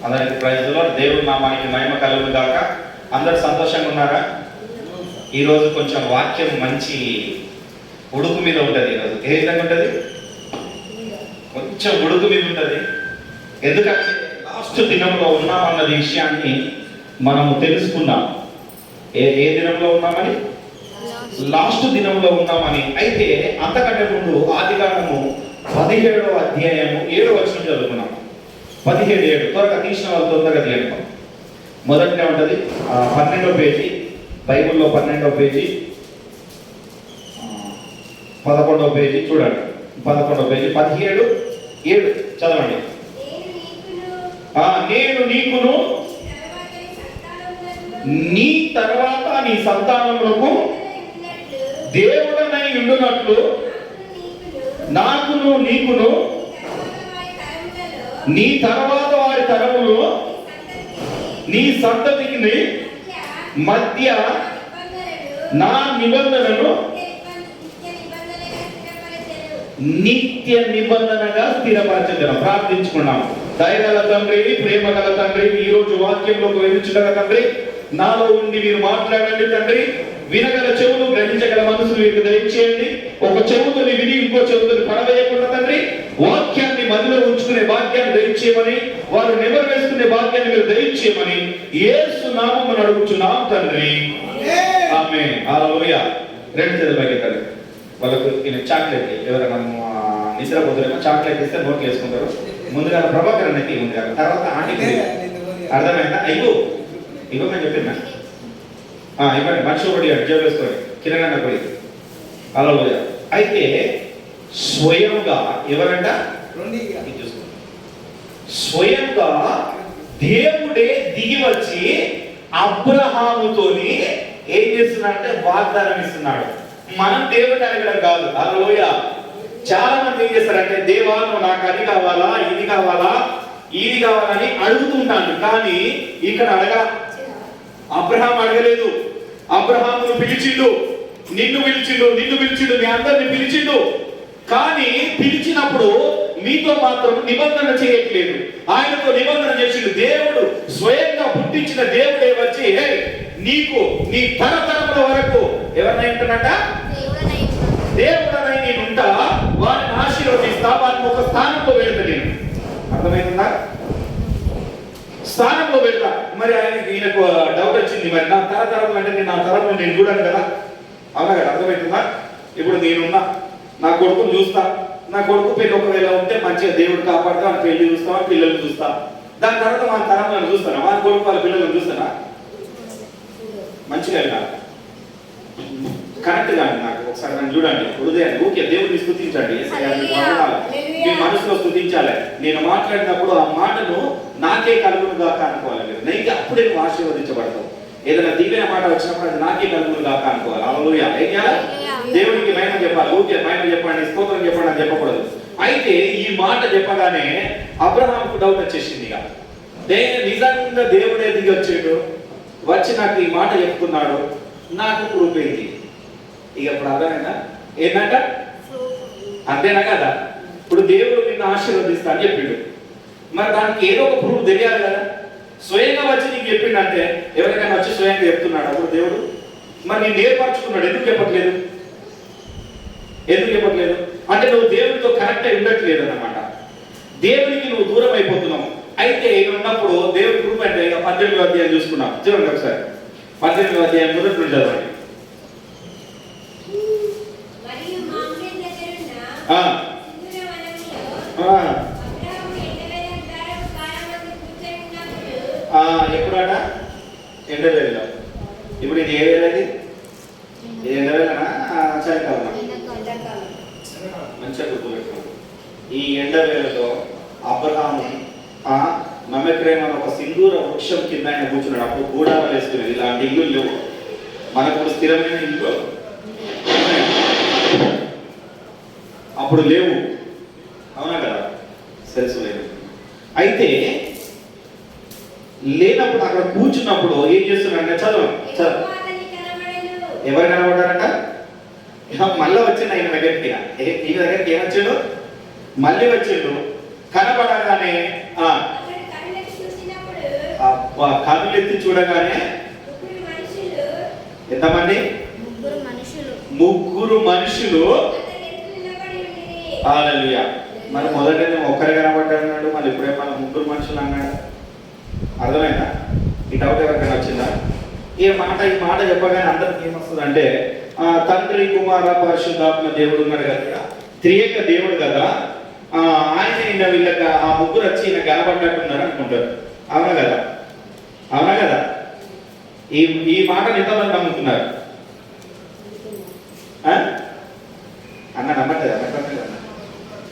అందరికి ప్రైజ్లో దేవుడి నామానికి మహిమ కలుగును గాక. అందరు సంతోషంగా ఉన్నారా? ఈరోజు కొంచెం వాక్యం మంచి ఉడుకు మీద ఉంటుంది. ఈరోజు ఏ విధంగా ఉంటుంది? కొంచెం ఉడుకు మీద ఉంటుంది. ఎందుకంటే లాస్ట్ దినంలో ఉన్నామన్న విషయాన్ని మనము తెలుసుకున్నాం. ఏ దినంలో ఉన్నామని? లాస్ట్ దినంలో ఉన్నామని. అయితే అంతకంటే ముందు ఆదికాండము 17వ అధ్యాయము 7వ వచనం చదువుకున్నాం. 17:7 త్వరగా తీసిన వాళ్ళు తొందరగా తీయండి. మొదటినే ఉంటుంది 12వ పేజీ, బైబిల్లో 12వ పేజీ, 11వ పేజీ చూడండి. 11వ పేజీ 17:7 చదవండి. నేను నీకును నీ తర్వాత నీ సంతానములకు దేవుడనై ఉండునట్లు నాకును నీకును నీ తర్వాత వారి తరములు నీ సంతతికి మధ్య నా నిబంధనను నిత్య నిబంధనగా స్థిరపరచగల. ప్రార్థించుకున్నాం. దయగల తండ్రి, ప్రేమ గల తండ్రి, ఈ రోజు వాక్యంలోకి వెళ్ళుచుండగా తండ్రి, నాలో ఉండి మీరు మాట్లాడండి తండ్రి. వినగల చెవులు, గ్రహించగల మనసులు మీకు దయచేయండి. ఒక చెవుతోని విని ఇంకో చెవుతోని పడవేయకుండా తండ్రి, వాక్యాన్ని మదిలో ఉంచుకునే భాగ్యాన్ని దయచేయమని, వారు నెమరు వేసుకునే భాగ్యాన్ని మీరు దయచేయమని యేసు నామమున అడుగుచున్నాం తండ్రి, ఆమేన్. హల్లెలూయా. రెండు చేతులు పైకెత్తండి. వాళ్ళకు చాక్లెట్ ఎవరైనా నిద్రపోతారేమో చాక్లెట్ ఇస్తే నోట్లు వేసుకుంటారు. ముందుగా ప్రభాకర్ అన్నకి ముందుగా, తర్వాత ఆంటీకి. అర్థమైందా? ఇవ్వమని చెప్పిందా? ఇవ్వండి. మనిషి ఒకటి అడ్జస్ట్ వేసుకోండి. కిరణ్ పోయి. హల్లెలూయా. అయితే స్వయంగా ఎవరంట? స్వయంగా దేవుడే దిగి వచ్చి అబ్రహాముతోని ఏం చేస్తున్నాడంటే వాగ్దానం ఇస్తున్నాడు. మనం దేవుడిని అడగడం కాదు. హల్లెలూయా. చాలా మంది ఏం చేస్తారంటే, దేవా నువ్వు నాకు అది కావాలా, ఇది కావాలా, ఇది కావాలని అడుగుతుంటాను. కానీ ఇక్కడ అబ్రహాం అడగలేదు. అబ్రహామును పిలిచిండు, నిన్ను పిలిచిండు, మీ అందరిని పిలిచిండు. కానీ పిలిచినప్పుడు మీతో మాత్రం నిబంధన చేయట్లేదు. ఆయనతో నిబంధన చేసిండు. దేవుడు స్వయంగా పుట్టించిన దేవుడే వచ్చి నీకు నీ తరతరముల వరకు ఎవరినై ఉంటున్నట? దేవుడనై నేను ఉంటా, వారిని ఆశీర్వదిస్తా, వారిని ఒక స్థానంలో పెడతా. నేను అర్థమైందా? స్థానంలో పెడతా. మరి ఈయనకు డౌట్ వచ్చింది, మరి నా తరతరం అంటే నేను నా తరంలో నేను చూడాను కదా. అవునా కదా? అర్థమవుతుందా? ఇప్పుడు నేనున్నా, నా కొడుకుని చూస్తా. నా కొడుకు పెళ్లి ఒకవేళ ఉంటే మంచిగా దేవుడు కాపాడుతా, అని పెళ్లి చూస్తా, పిల్లలు చూస్తా. దాని తర్వాత మన తరం చూస్తానా? వాళ్ళ కొడుకు వాళ్ళ పిల్లలను చూస్తానా? మంచిగా కరెక్ట్ గా నాకు ఒకసారి నన్ను చూడండి. హృదయాన్ని ఊకే దేవుడిని స్తుతించండి. మీ మనసులో స్తుతించాలి. నేను మాట్లాడినప్పుడు ఆ మాటను నాకే కలుగును గాక అనుకోవాలి. మీరు నైతే అప్పుడే నువ్వు ఆశీర్వదించబడతావు. ఏదైనా దివ్య మాట వచ్చినప్పుడు అది నాకే కలుగును గాక అనుకోవాలి. హల్లెలూయా. ఏం చేయాలి? దేవుడికి మహిమ చెప్పాలి. ఊకే మహిమ చెప్పండి, స్తోత్రం చెప్పండి అని చెప్పకూడదు. అయితే ఈ మాట చెప్పగానే అబ్రహాంకు డౌట్ వచ్చేసింది. ఇక నిజంగా దేవుడే దిగి వచ్చాడు, వచ్చి నాకు ఈ మాట చెప్తున్నాడు, నాకు ప్రూఫ్ ఏంటి? ఇక ఇప్పుడు అర్థమైనా ఏంటంట? అంతేనా కదా? ఇప్పుడు దేవుడు నిన్ను ఆశీర్వదిస్తా అని చెప్పిండు. మరి దానికి ఏదో ఒక ప్రూఫ్ తెలియాలి కదా. స్వయంగా వచ్చి నీకు చెప్పిండు అంటే ఎవరికైనా వచ్చి స్వయంగా చెప్తున్నాడు అప్పుడు దేవుడు. మరి నేను ఏర్పరచుకున్నాడు, ఎందుకు చెప్పట్లేదు? అంటే నువ్వు దేవుడితో కనెక్ట్ అయి ఉండట్లేదు అన్నమాట. దేవునికి నువ్వు దూరం అయిపోతున్నావు. అయితే ఉన్నప్పుడు దేవుడి ప్రూఫ్ అంటే ఇక 18వ అధ్యాయం చూసుకున్నాం. చూడండి ఒకసారి. 18వ అధ్యాయం మొదటి నుంచి చదవండి. ఎప్పుడట? ఎండవేళ. ఇప్పుడు ఇది ఏ వేళది? ఎండవేళనా చలికాలమా? మంచిగా గుర్తుపెట్టుకోండి. ఈ ఎండవేళలో అబ్రహాము మమెక్రేమ్ అని ఒక సింధూర వృక్షం కింద ఆయన కూర్చున్నాడు. అప్పుడు గూడాలు వేసుకునేది. ఇలాంటి ఇల్లు లేవు మనకు, స్థిరమైన ఇల్లు అప్పుడు లేవు. అవునా కదా? సెల్స్ లేవు. అయితే లేనప్పుడు అక్కడ కూర్చున్నప్పుడు ఏం చేస్తున్నాడంటే, చదువు ఎవరు కనబడ్డారంట? మళ్ళీ వచ్చిండు ఆయన దగ్గరికి. ఈయన దగ్గరికి ఏమొచ్చాడు? మళ్ళీ వచ్చిండు. కనబడగానే కళ్ళు ఎత్తి చూడగానే ఎంతమంది? ముగ్గురు మనుషులు. హల్లెలూయా. మరి మొదటనే ఒక్కరే కనబడ్డాడు, మళ్ళీ ఇప్పుడే మన ముగ్గురు మనుషులు అన్నాడు. అర్థమైందా? ఈ డౌట్ ఎవరికైనా వచ్చిందా? ఈ మాట చెప్పగానే అందరికి ఏమొస్తుంది అంటే తండ్రి కుమార పరిశుద్ధాత్మ దేవుడు ఉన్నాడు కదా, త్రియేక దేవుడు కదా, ఆయన వీళ్ళకి ఆ ముగ్గురు వచ్చి ఈయన కనబడ్డట్టున్నారు అనుకుంటారు. అవునా కదా? అవునా కదా? ఈ మాటను ఎంతమంది నమ్ముతున్నారు? అన్న నమ్మట్లేదా?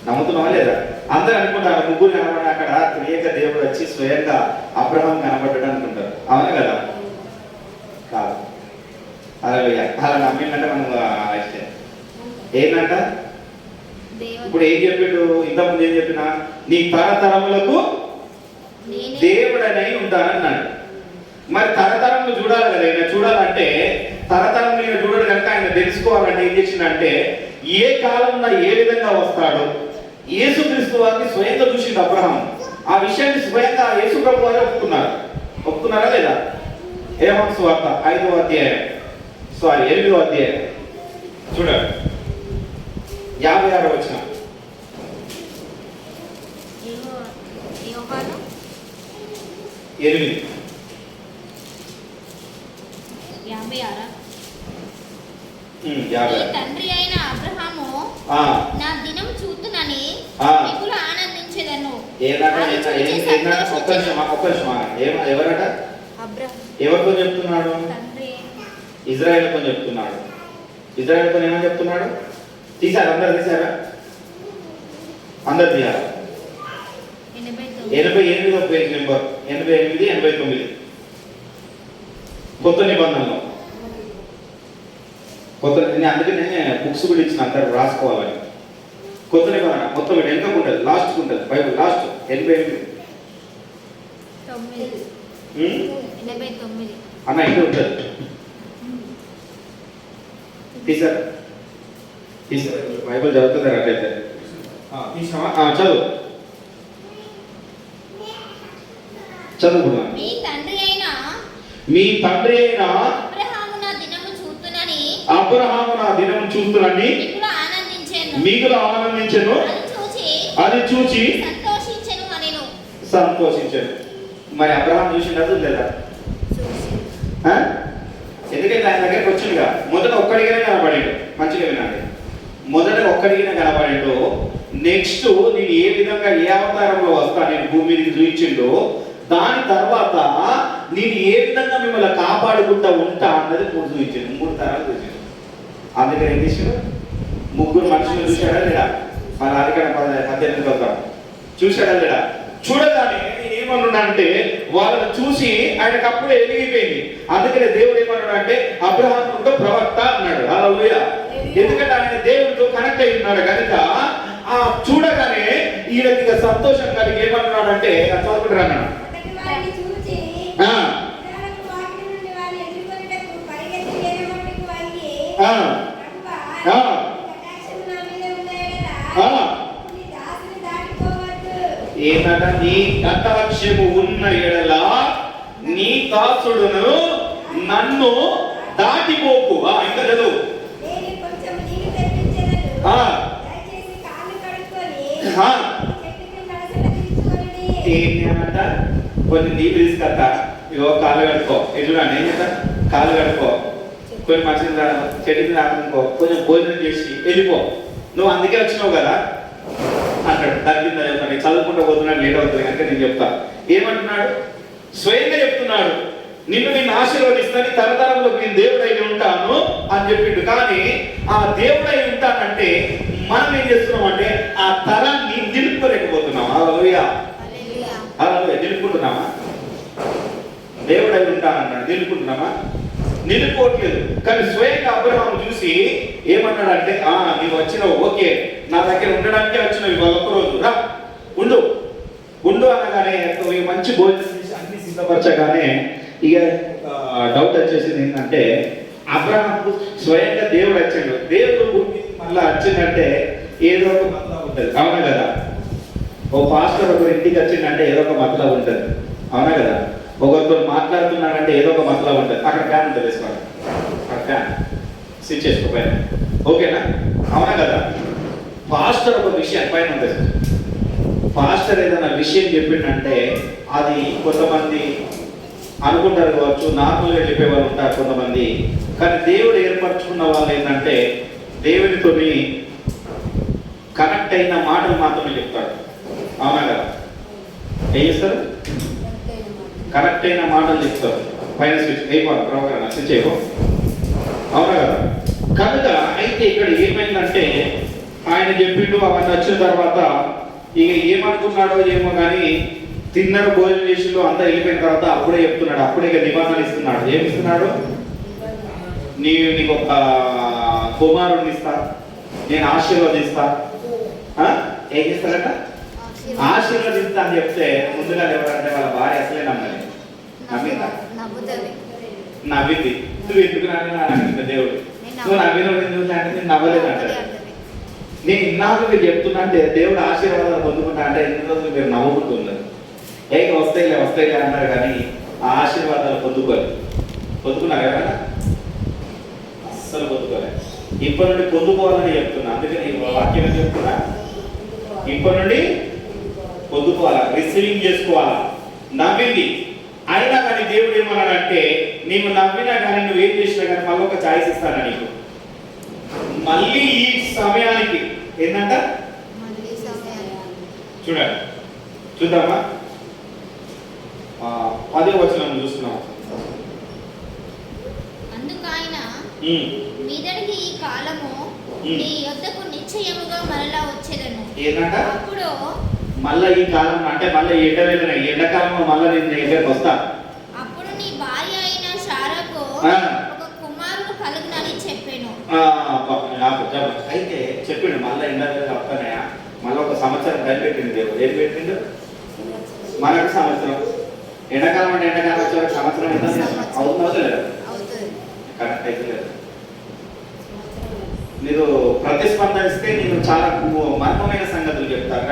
నమ్ముతున్నావా లేదా? అందరూ అనుకుంటారు ముగ్గురు కనబడి అక్కడ త్రియేక దేవుడు వచ్చి స్వయంగా అబ్రహాం కనబడ్డాడు అనుకుంటారు. అవునా కదా? కాదు. అలా నమ్మిందంటే మనం ఇష్టం ఏంటంట? ఇప్పుడు ఏం చెప్పిండు ఇంతకుముందు? ఏం చెప్పినా నీ తరతరములకు దేవుడనై ఉంటానన్నాడు. మరి తరతరములు చూడాలి కదా, ఆయన చూడాలంటే తరతరం ఈయన చూడడు కనుక ఆయన తెలుసుకోవాలంటే ఏం చేసిందంటే ఏ కాలంలో ఏ విధంగా వస్తాడో యేసుక్రీస్తు వారిని స్వయంగా చూసిండు అబ్రహాం. ఆ విషయాన్ని స్వయంగా యేసు ప్రభు వారు ఒప్పుకున్నారా లేదా? యోహాను సువార్త 8వ అధ్యాయం చూడండి 56వ వచనం. యోహాను 8 తండ్రి అయిన అబ్రహాము నా దినం చూతునని మిగులు ఆనందించెదను. ఎవరట? ఎవరితో చెప్తున్నాడు? ఇజ్రాయేల్తో చెప్తున్నాడు. ఇజ్రాయేల్తో ఏమని చెప్తున్నాడు? తీసారా? అందరు తీసారా? అందరు తీయాలి. 88వ పేజ్ నెంబర్ 88, 89 కొత్త నిబంధనలో. అందుకనే బుక్స్ కూడా ఇచ్చిన అందరు రాసుకోవాలని. కొత్త నిబంధన మొత్తం వెనకకు ఉంటుంది, లాస్ట్కి ఉంటుంది. బైబుల్ లాస్ట్ 88 అన్న ఇంటి ఉంటుంది. తీసారా? బైబుల్ చదువుతున్నారు అట్లయితే చదువు చదువుకున్నా. మీ తండ్రి అయిన అబ్రహాము నా దినము చూస్తునని మిగులు ఆనందించెను. అది చూచి సంతోషించెను. మరి అబ్రహాం చూసిందా లేదా? ఎందుకంటే ఆయన దగ్గరికి వచ్చిందిగా మొదట ఒక్కడిగానే కనబడిండు. మంచిగా వినండి, మొదట ఒక్కడిగానే కనబడిండు. నెక్స్ట్ నేను ఏ విధంగా ఏ అవతారంలో వస్తా నేను భూమి మీదకి చూపించిండు. దాని తర్వాత నేను ఏ విధంగా మిమ్మల్ని కాపాడుకుంటా ఉంటా అన్నది చూపించిండు. 3 తరాలు చూసిండు. అందుకని ఏం చేసిండు? ముగ్గురు మనుషులు చూశాడా లేడా? మన అధికార 18 వద్దాం. చూశాడా లేడా? చూడగానే ఏమన్నా అంటే వాళ్ళని చూసి ఆయనకు అప్పుడే ఎదిగిపోయింది. అందుకనే దేవుడు ఏమన్నాడు అంటే అబ్రహాము కూడా ప్రవక్త అన్నాడు. హల్లెలూయా. ఎందుకంటే ఆయన దేవుడితో కనెక్ట్ అయి ఉన్నాడు కనుక ఆ చూడగానే ఈయనకి సంతోషం కలిగి ఏమన్నాడు అంటే చదువుకుంటారు అన్నాడు. ఏంటంట? నీ కటాక్షము ఉన్న ఎడల నీ దాసుడును నన్ను దాటిపోకు. ఇంకా చదువు. ఏంటంట? కొన్ని నీళ్ళు తీసుకొస్తా, ఇగో కాళ్ళు కడుకో. ఎదురండి ఏం చేస్తా? కాళ్ళు కడుకో, కొన్ని మంచిది చెట్టు రాకనుకో, కొంచెం భోజనం చేసి వెళ్ళిపో. నువ్వు అందుకే వచ్చినావు కదా అంటాడు. దాని కింద చెప్తాను, చదువుకుంటూ పోతున్నాడు, లేట్ అవుతుంది కనుక నేను చెప్తా. ఏమంటున్నాడు? స్వయంగా చెప్తున్నాడు, నిన్ను ఆశీర్వదిస్తాను, తరతరంలో నేను దేవుడై ఉంటాను అని చెప్పిండు. కానీ ఆ దేవుడై ఉంటానంటే మనం ఏం చేస్తున్నాం అంటే ఆ తరాన్ని నిలుపుకోలేకపోతున్నాం. హల్లెలూయా. నిలుపుకుంటున్నామా? దేవుడై ఉంటానన్నాడు, నిలుపుకుంటున్నామా? నిలుపుకోవట్లేదు. కానీ స్వయంగా అబ్రహాము చూసి ఏమన్నాడంటే నీవు వచ్చినావు, ఓకే, నా దగ్గర ఉండడానికే వచ్చినావు, ఇవాళ ఒక్కరోజు రా ఉండు అనగానే మంచి భోజనం చేసి అన్ని సిద్ధపరచగానే ఇక డౌట్ వచ్చేసింది. ఏంటంటే అబ్రహాము స్వయంగా దేవుడు వచ్చాడు. దేవుడు భూమి మళ్ళీ వచ్చిందంటే ఏదో ఒక మతలా ఉంటుంది. అవునా కదా? ఓ పాస్టర్ ఒకరి ఇంటికి వచ్చిందంటే ఏదో ఒక మతలా ఉంటుంది. అవునా కదా? ఒకరితో మాట్లాడుతున్నాడంటే ఏదో ఒక మతలబు ఉంటుంది. అక్కడ ఫ్యాన్ ఉంటుంది, వేసుకోండి. అక్కడ ఫ్యాన్ స్విచ్ చేసుకోపోయిన, ఓకేనా? అవునా కదా? పాస్టర్ ఒక విషయం పైన ఉంటుంది. పాస్టర్ ఏదైనా విషయం చెప్పిండంటే అది కొంతమంది అనుకుంటారు కావచ్చు, నార్మల్గా చెప్పే వాళ్ళు ఉంటారు కొంతమంది. కానీ దేవుడు ఏర్పరచుకున్న వాళ్ళు ఏంటంటే దేవునితో కనెక్ట్ అయిన మాటలు మాత్రమే చెప్తాడు. అవునా కదా? ఏం చేస్తారు? కనెక్ట్ అయిన మాటలు చెప్తారు. పైన స్విచ్ అయిపోవాలి, ప్రవకరణ స్విచ్ అయిపో. అవునా కదా? కనుక అయితే ఇక్కడ ఏమైందంటే ఆయన చెప్పిండు, అవన్నీ వచ్చిన తర్వాత ఇక ఏమనుకున్నాడో ఏమో కానీ తిన్నర భోజనం చేసిండు, అంతా వెళ్ళిపోయిన తర్వాత అప్పుడే చెప్తున్నాడు, అప్పుడే ఇక నిబంధన ఇస్తున్నాడు. ఏమి ఇస్తున్నాడు? నీకు ఒక కుమారుడిని ఇస్తా, నేను ఆశీర్వదిస్తా. ఏం చేస్తారట? ఆశీర్వదిస్తా అని చెప్తే ముందుగా ఎవరంటే వాళ్ళ భార్య అసలే నమ్మలేదు. నమ్మిందా? నవ్వింది. నువ్వు ఎందుకు నమ్మిన దేవుడు, నువ్వు నవ్విన ఎందుకంటే నేను నవ్వలేదంటే, నేను ఇన్నాళ్ళు మీరు చెప్తున్నా అంటే దేవుడు ఆశీర్వాదాలు పొందుకుంటా అంటే ఎన్ని రోజులు మీరు నవ్వుకుంటున్నారు. ఏక వస్తాయిలే అన్నారు కానీ ఆ ఆశీర్వాదాలు పొందుకున్నారు కదా? అస్సలు పొందుకోలేదు. ఇప్పటి నుండి పొందుకోవాలని చెప్తున్నా. అందుకని వాక్యం చెప్తున్నా, ఇప్పటి నుండి పొందుకోవాలా, రిసీవింగ్ చేసుకోవాలా. నవ్వింది అయినా కానీ దేవుడు ఏమన్నాడంటే నీవు నవ్వినా కానీ నువ్వేం చేసినా కానీ మళ్ళీ ఒక ఛాయిస్ ఇస్తానా నీకు. మళ్ళీ ఈ సమయానికి ఏంటంట చూడండి, చూద్దామా? 10వ వచనం చూస్తున్నాం. అందుకు ఆయన మీదటికి ఈ కాలము నీ యొద్దకు నిశ్చయముగా మరలా వచ్చేదను. ఏంటంట? అప్పుడు మళ్ళీ ఈ కాలం అంటే మళ్ళీ ఎండాకాలంలో మళ్ళీ నేను దగ్గరకు వస్తా. అప్పుడు నీ భార్య అయిన శారాకు ఒక కుమారుడు కలుగునని చెప్పాను. అయితే చెప్పిండు మళ్ళీ ఎండాకాలం వస్తానయా, మళ్ళీ ఒక సంవత్సరం కనిపెట్టింది దేవుడు. ఏం పెట్టిండు? మనకు సంవత్సరం. ఎండాకాలం అంటే ఎండాకాలం వచ్చే వరకు సంవత్సరం అవుతుంది. కరెక్ట్ అయితే లేదు. మీరు ప్రతిస్పందనిస్తే నేను చాలా మర్మమైన సంగతులు చెప్తాను.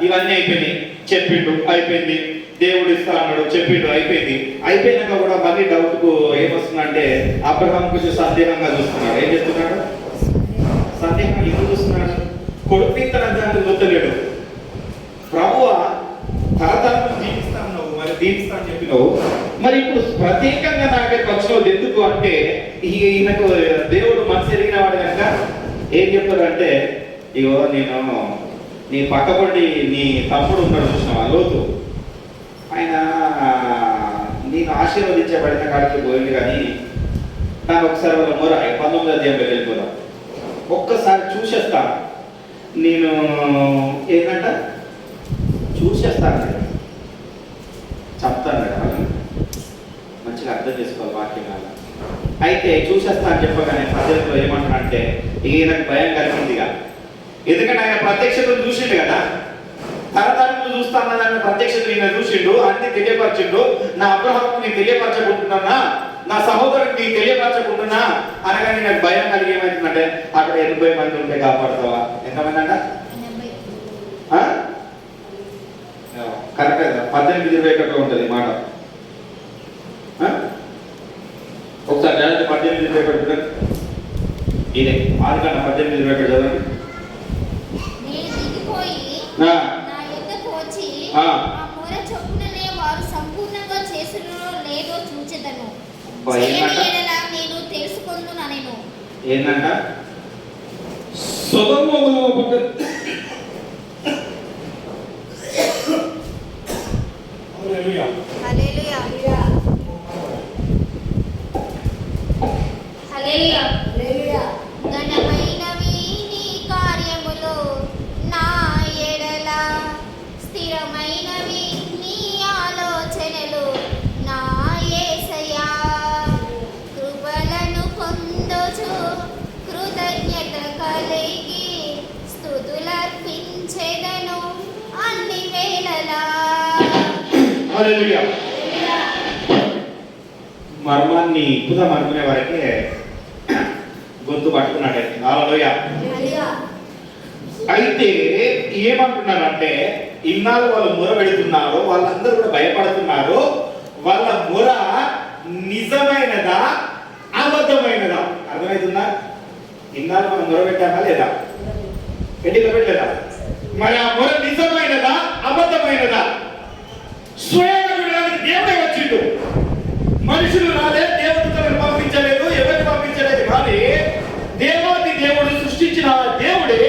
ఇవన్నీ అయిపోయినాయి. చెప్పిండు, అయిపోయింది. దేవుడు ఇస్తా అన్నాడు, చెప్పిండు, అయిపోయింది. అయిపోయినాక కూడా మళ్ళీ డౌట్కు ఏమొస్తుందంటే అబ్రహాం కొంచెం సందేహంగా చూస్తున్నాడు. ఏం చెప్తున్నాడు? సందేహంగా ఎందుకు చూస్తున్నాడు? కొడుకు తన గుర్తలేడు. ప్రభువా తరతరము జీవిస్తా ఉన్నావు, మరి దీవిస్తా అని చెప్పినావు, మరి ఇప్పుడు ప్రత్యేకంగా నా దగ్గరికి వచ్చినది ఎందుకు అంటే ఈయనకు దేవుడు మనసు ఎరిగిన వాడు కనుక ఏం చెప్తాడు అంటే, ఇగో నేను నీ పక్కపడి నీ తమ్ముడు ఉన్నాడు చూసినావా, లోతు, ఆయన నేను ఆశీర్వదించబడిన కాడికి పోయింది కానీ నాకు ఒకసారి వాళ్ళ మొర 19వ అధ్యాయంలోకి వెళ్ళిపోదాం. ఒక్కసారి చూసేస్తా, నేను ఏంటంట చూసేస్తాను, చెప్తాను కదా, మంచిగా అర్థం చేసుకోవాలి వాక్యం కాదు. అయితే చూసేస్తా అని చెప్పగానే ప్రజలతో ఏమంటానంటే ఈయనకు భయం కలిగిందిగా. ఎందుకంటే ఆయన ప్రత్యక్షతను చూసిండు కదా, తరతరములు చూస్తానన్న ప్రత్యక్షత ఈయన చూసిండు, అన్ని తెలియపరచిండు. నా అబ్రహాముకు నేను తెలియపరచకుంటున్నా, నా సహోదరుడికి నేను తెలియపరచకుంటున్నా అనగానే నాకు భయం కలిగి ఏమవుతుందంటే అక్కడ 80 మంది ఉంటే కాపాడుతావా? ఎంతమంది అంట? కరెక్ట్ కదా? 18:21 ఉంటుంది మాట. ఒకసారి 18:21 ఇదే ఆదికాండ 18:21 చదవండి. నేను దిగిపోయి నా యొద్దకు వచ్చి ఆ మొర చొప్పుననే వారు సంపూర్ణంగా చేసినో లేదో చూచెదను. నేను తెలుసుకొందుననెను. ఏంటంట? సొదొమ ఘనమైనవి నీ కార్యములు నా ఎడల, స్థిరమైనవి నీ ఆలోచనలు నా యేసయ్యా. కృపలను పొందుచు కృతజ్ఞత కలిగి స్తుతులర్పించెదను అన్ని వేళలా. మర్మాన్ని ఇప్పుదాం అనుకునే వరకే గొంతు పట్టుకున్నాడే. హల్లెలూయా. అయితే ఏమంటున్నారంటే ఇన్నాళ్ళు వాళ్ళు మొర పెడుతున్నారు, వాళ్ళందరూ కూడా భయపడుతున్నారు. వాళ్ళ మొర నిజమైనదా అబద్ధమైనదా? అర్థమవుతుందా? ఇన్నాళ్ళు మనం మొర పెట్టామా లేదా? పెట్టలేదా? మరి ఆ మొర నిజమైనదా అబద్ధమైనదా? స్వయంగా వినడానికి దేవుడే వచ్చిండు. మనుషులు రాలే, దేవతలను పంపించలేదు, ఎవరిని పంపించలేదు. కానీ దేవాది దేవుడు సృష్టించిన దేవుడే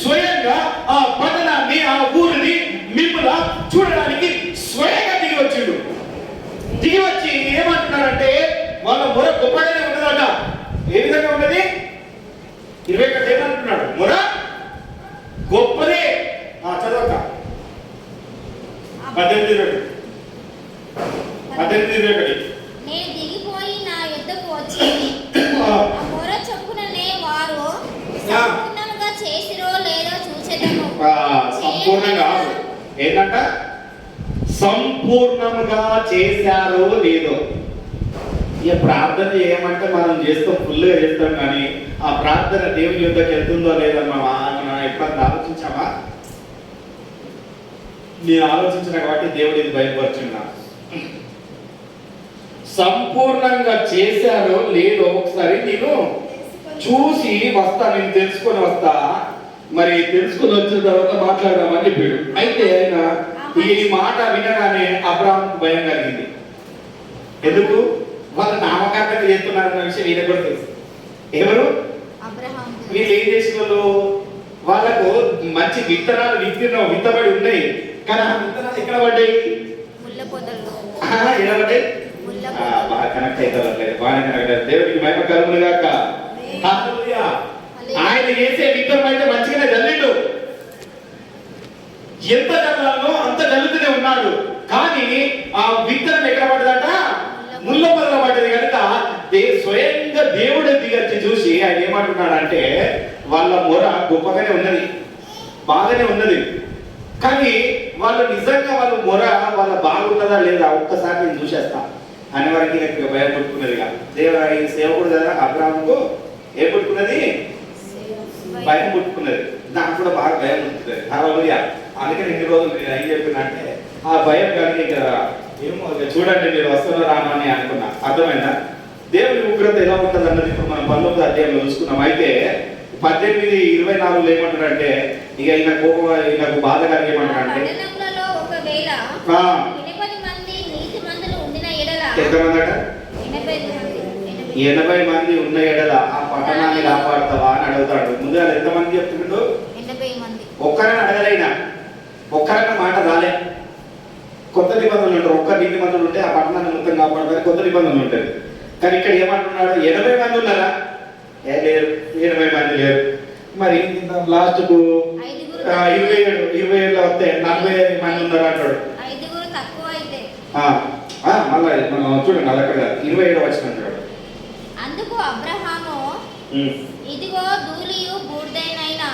స్వయంగా ఆ పట్టణాన్ని, ఆ ఊరిని మిమ్మల్ని చూడడానికి స్వయంగా దిగి వచ్చిండు. దిగి వచ్చి ఏమంటున్నారంటే వాళ్ళ మొర గొప్పగానే ఉన్నదట. ఏ విధంగా ఉన్నది? 21 ఏమంటున్నాడు? మొర గొప్పదే. చదవక 18:21. నేను దిగిపోయి నా యుద్ధకు వచ్చి ఆ మొర చొప్పుననే వారు సంపూర్ణంగా చేసిరో లేదో చూసేదను. సంపూర్ణంగా ఏంటంట? సంపూర్ణంగా చేశారో లేదో. ఇక ప్రార్థన చేయమంటే మనం చేస్తాం, ఫుల్గా చేస్తాం, కానీ ఆ ప్రార్థన దేవుని యుద్ధకి వెళ్తుందో లేదో మనం ఎప్పుడన్నా ఆలోచించామా? నేను ఆలోచించిన కాబట్టి దేవుడు ఇది బయలుపరుచున్నా. సంపూర్ణంగా చేశారో లేదో ఒకసారి నేను చూసి వస్తా, నేను తెలుసుకొని వస్తా. మరి తెలుసుకొని వచ్చిన తర్వాత మాట్లాడదామని చెప్పాడు. అయితే ఆయన ఈ మాట వినగానే అబ్రాహాముకు భయం కలిగింది. ఎందుకు? వాళ్ళు నామకార్థంగా చేస్తున్నారన్న విషయం ఈయన కూడా తెలుసు. ఎవరు వీళ్ళు? ఏం చేసిన వాళ్ళు? వాళ్ళకు మంచి విత్తనాలు విత్తబడి ఉన్నాయి, కానీ ఆ విత్తనాలు ఎక్కడ పడ్డాయి? ఎలా పడ్డాయి? బాగా కనెక్ట్ అవుతారు, బాగా కనెక్ట్ అవుతారు. దేవుడికి మహిమ కలుగును గాక. హల్లెలూయా. ఆయన చేసే విత్తనం అయితే మంచిగానే జల్లిండు. ఎంత జల్లాలో అంత జల్లుతూనే ఉన్నాడు, కానీ ఆ విత్తనం ఎక్కడ పడ్డదట? ముళ్ళ పొదలో పడ్డది. కనుక స్వయంగా దేవుడు దిగచ్చి చూసి ఆయన ఏమంటున్నాడంటే వాళ్ళ మొర గొప్పగానే ఉన్నది, బాగానే ఉన్నది, కానీ వాళ్ళు నిజంగా వాళ్ళ మొర వాళ్ళ బాగున్నదా లేదా ఒక్కసారి నేను చూసేస్తా అనే వారికి నాకు భయం పుట్టుకున్నదిగా. దేవుడు సేవకుడు కదా అబ్రాహాముకు ఏం పుట్టుకున్నది? భయం పుట్టుకున్నది. నాకు కూడా బాగా భయం పుట్టుకున్నది. హల్లెలూయా. అందుకని ఇన్ని రోజులు నేను ఏం చెప్పినంటే ఆ భయం కానీ కదా ఏమో చూడండి మీరు వస్తున్న రామని అనుకున్నా. అర్థమైందా? దేవుని ఉగ్రత ఎలా ఉంటుంది అన్నది ఇప్పుడు మనం 19వ అధ్యాయంలో చూసుకున్నాం. అయితే 18:24 ఏమంటారంటే ఇక ఈయన కోపం, ఈయనకు బాధ కలిగి ఏమంటారంటే ఎంతమంది అట? 80 మంది ఉన్న ఎడల ఆ పట్టణాన్ని కాపాడుతావా అని అడుగుతాడు. ముందుగా ఎంతమంది చెప్తున్నాడు? 80 మంది. ఒక్కరని అడగలేనా? ఒక్కరన్న మాట రాలే. కొత్త నిబంధనలు ఉంటారు. ఒక్క నీతి మందులు ఉంటే ఆ పట్టణాన్ని మొత్తం కాపాడతారు, కొత్త నిబంధనలు ఉంటాయి. కానీ ఇక్కడ ఏమంటున్నాడు? 80 మంది ఉన్నారా? లేరు, 80 మంది లేరు. మరి లాస్ట్కు 27 వస్తే 40 మంది ఉన్నారు అంటాడు. మళ్ళీ మనం చూడండి, అది అక్కడ 27 వచ్చిన అంటాడు. అందుకు అబ్రహాము ఇదిగో ధూళియు బూడిదైనైనా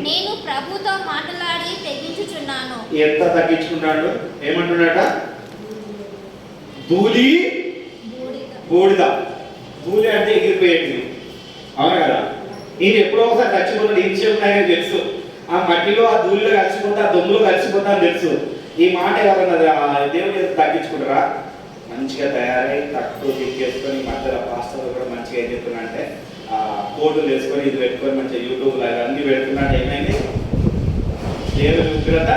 నేను ప్రభుతో మాట్లాడి తెగించుచున్నాను. ఎంత తగ్గించుకున్నాడు? ఏమంటున్నాడ? ధూళి బూడిద. ధూళి అంటే ఎగిరిపోయేది, అవును కదా? నేను ఎప్పుడో ఒకసారి చచ్చిపోతాడు, ఈ విషయం నాకు తెలుసు. ఆ మట్టిలో ఆ ధూళిలో కలిసిపోతా, ఆ దొమ్ములో కలిసిపోతా అని తెలుసు. ఈ మాట ఎవరన్నా దేవుని తగ్గించుకుంటారా? మంచిగా తయారై తక్కువ తిక్కేసుకొని మధ్యలో పాస్టర్ కూడా మంచిగా ఏం చెప్తున్నా అంటే కోట్లు వేసుకొని ఇది పెట్టుకొని మంచిగా యూట్యూబ్లో అన్ని పెడుతున్నాడు. ఏమైంది? దేవుని ఉగ్రత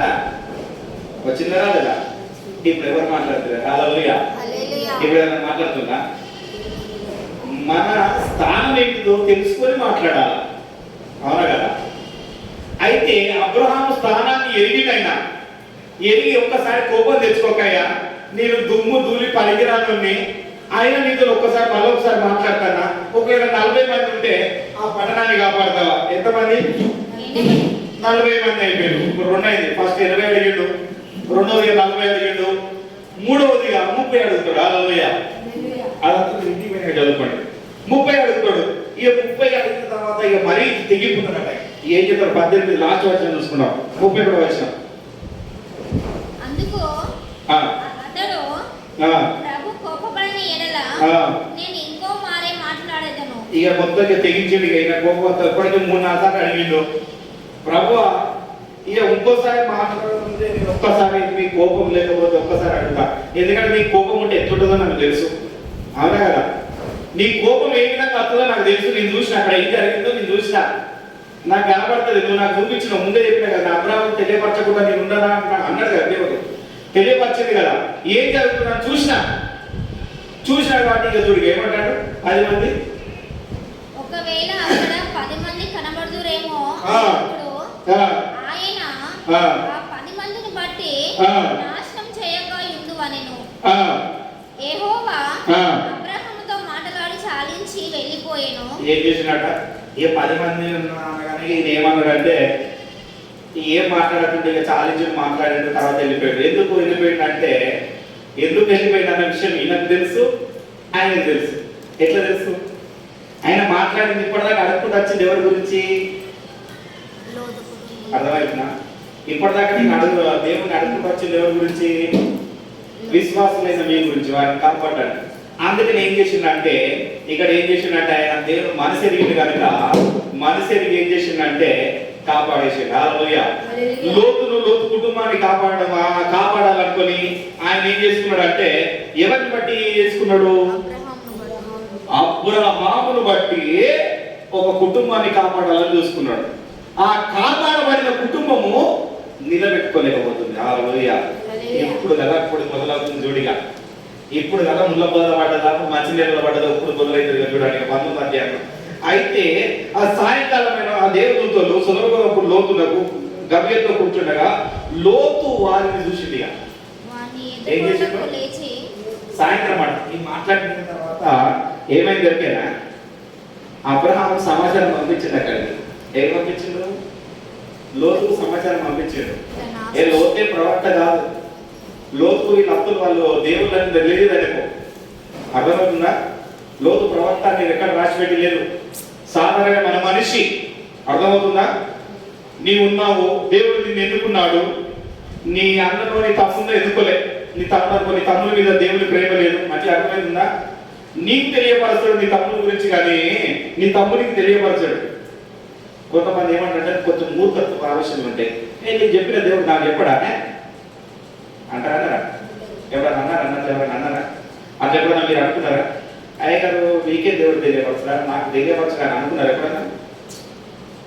వచ్చిందా రాలేదా? ఇప్పుడు ఎవరు మాట్లాడుతున్నారు? హల్లెలూయా. ఇప్పుడు ఎవరైనా మాట్లాడుతున్నా? మన స్థానం ఏంటిదో తెలుసుకొని మాట్లాడాలి, అవునా కదా? అయితే అబ్రహాము స్థానాన్ని ఎరిగినైనా ఎరిగి ఒక్కసారి కోపం తెచ్చుకోకయ్యా, నేను దుమ్ము ధూళి పనికిరానుని ఆయన నీతో ఒక్కసారి మరొకసారి మాట్లాడతానా? ఒకవేళ 40 మంది ఉంటే ఆ పట్టణాన్ని కాపాడతావా? ఎంతమంది? 40 మంది అయిపోయారు. ఇప్పుడు 2 అయింది. ఫస్ట్ 20 అడిగిండు, రెండవదిగా 40 అడిగిండు, మూడవదిగా 30 అడుగుతాడు. హల్లెలూయా. అదంతా ఇంటికి పోయిన చదువుకోండి. 30 అడుగుతాడు. ఇక 30 అడిగిన తర్వాత ఇక మరీ తెగిపోతున్నాడు. ఏం చెప్తారు? 18 లాస్ట్ వచ్చిన చూసుకున్నాం, 30 కూడా వచ్చినాం. అందుకు అతడు ప్రభు కోపపడని ఎడల నేను ఇంకో మారే మాట్లాడేదను. ఇక మొత్తం తెగించాడు. ఇక కోపం ఎప్పటికీ 3-4 సార్లు అడిగిండు. ప్రభువా ఇక ఇంకోసారి మాట్లాడుతుంటే నేను ఒక్కసారి మీ కోపం లేకపోతే ఒక్కసారి అడుగుతా, ఎందుకంటే నీ కోపం ఉంటే ఎట్లుంటుందో నాకు తెలుసు, అవునా కదా? నీ కోపం ఏ విధంగా వస్తుందో నాకు తెలుసు, నేను చూసిన అక్కడ ఏం జరిగిందో నేను చూసిన, నాకు కనబడుతుంది, నువ్వు నాకు చూపించిన ముందే చెప్పిన కదా, అబ్రాహం తెలియపరచకుండా నేను ఉండనా అన్నాడు కదా దేవుడు, తెలియపరిచింది కదా ఏం జరుగుతుందని చూసినా కాబట్టి ఇక చూడు ఏమంటాడు 10 మంది ఒకవేళ అక్కడ 10 మంది కనబడుదురేమో ఆయన ఆ 10 మందిని బట్టి నాశనం చేయగా యుందువనెను. యెహోవా అబ్రాహాముతో మాటలాడి చాలించి వెళ్ళిపోయెను. ఏం చేసినట? ఏ 10 మంది అనగానే ఈయన ఏమన్నాడంటే ఏం మాట్లాడకుండా ఇక చాలించి మాట్లాడిన తర్వాత వెళ్ళిపోయాడు. ఎందుకు వెళ్ళిపోయాడు అంటే, ఎందుకు వెళ్ళిపోయాడు అన్న విషయం ఈయనకు తెలుసు, ఆయనకు తెలుసు. ఎట్లా తెలుసు? ఆయన మాట్లాడింది ఇప్పటిదాకా అడుగుకుంటూ వచ్చింది ఎవరి గురించి? అర్థమవుతున్నా? ఇప్పటిదాకా నేను దేవుని అడుగుకుంటూ వచ్చింది ఎవరి గురించి? విశ్వాసమైన మీ గురించి, వారిని కాపాడాడు. అందుకని ఏం చేసిందంటే, ఇక్కడ ఏం చేసిందంటే ఆయన దేవుడు మనసు ఎరిగింది కనుక మనసు ఎరిగి ఏం చేసిందంటే కాపాడేసాడు. హల్లెలూయా. లోతు కుటుంబాన్ని కాపాడాలనుకొని ఆయన ఏం చేసుకున్నాడు అంటే, ఎవరిని బట్టి చేసుకున్నాడు? అబ్రహామును బట్టి ఒక కుటుంబాన్ని కాపాడాలని చూసుకున్నాడు. ఆ కాపాడబడిన కుటుంబము నిలబెట్టుకోలేకపోతుంది. హల్లెలూయా. ఇప్పుడు కదా ఇప్పుడు మొదలవుతుంది చూడిగా, ఇప్పుడు కదా ముళ్ళ పొదల పడ్డదా మంచి నీళ్ళ పడ్డదా ఇప్పుడు మొదలైతుంది చూడండి 19వ అధ్యాయం. అయితే ఆ సాయంకాలమైన ఆ దేవదూతలు సొదొమ లోతునకు గవ్యంతో కూర్చుండగా లోతు వారిని చూసిందిగా ఏం చేసిండు? సాయంత్రం ఈ మాట్లాడిన తర్వాత ఏమైంది దొరికేనా? అబ్రహాము సమాచారం పంపించిండు. అక్కడికి ఏం పంపించిండు? లోతుకు సమాచారం పంపించాడు. లోతే ప్రవక్త కాదు, లోతు వీళ్ళ అప్పులు వాళ్ళు దేవుళ్ళని తెలియదనుకో, అర్థమవుతుందా? లోతు ప్రవక్త నేను ఎక్కడ రాసిపెట్టి లేదు, సాధారణంగా మన మనిషి, అర్థమవుతుందా? నీవు ఉన్నావు, దేవుడు నిన్ను ఎన్నుకున్నాడు, నీ అన్నలో నీ తమ్ముడిని ఎన్నుకోలే, నీ తమ్ముల మీద దేవుని ప్రేమ లేదు, మంచి అర్థమైందా? నీకు తెలియపరచడు నీ తమ్ముడి గురించి, కానీ నీ తమ్ముడికి తెలియపరచడు. కొంతమంది ఏమంటే కొంచెం మూర్ఖత్వ ఆలోచనలు ఉంటాయి. నేను చెప్పిన దేవుడు నాకు చెప్పడానే అంటారా? ఎవరైనా అన్నారా? అట్లా ఎప్పుడైనా మీరు అనుకున్నారా? అయ్యగారు మీకే దేవుడు తెలియపరచడా, నాకు తెలియపరచడానికి అనుకున్నారు? ఎప్పుడైనా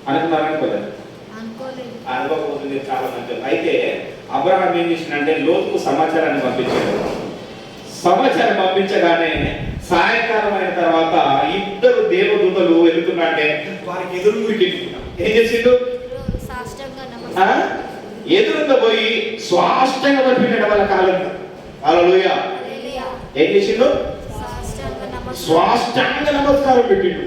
అనుకున్నారా? అనుకోలేదు. అనుకోకపోతుంది చాలా మంచిది. అయితే అబ్రహాం ఏం చేసిందంటే లోతుకు సమాచారాన్ని పంపించాడు. సమాచారం పంపించగానే సాయంకాలం అయిన తర్వాత ఇద్దరు దేవదూతలు వెళ్తున్నట్టే వారికి ఎదురుకి ఏం చేసిండు? ఎదురుగా పోయి స్వాష్టంగా పడిపోయినాడు వాళ్ళ కాలంలో. హల్లెలూయా. ఏం చేసిండు? స్వాష్టంగ నమస్కారం పెట్టిండు.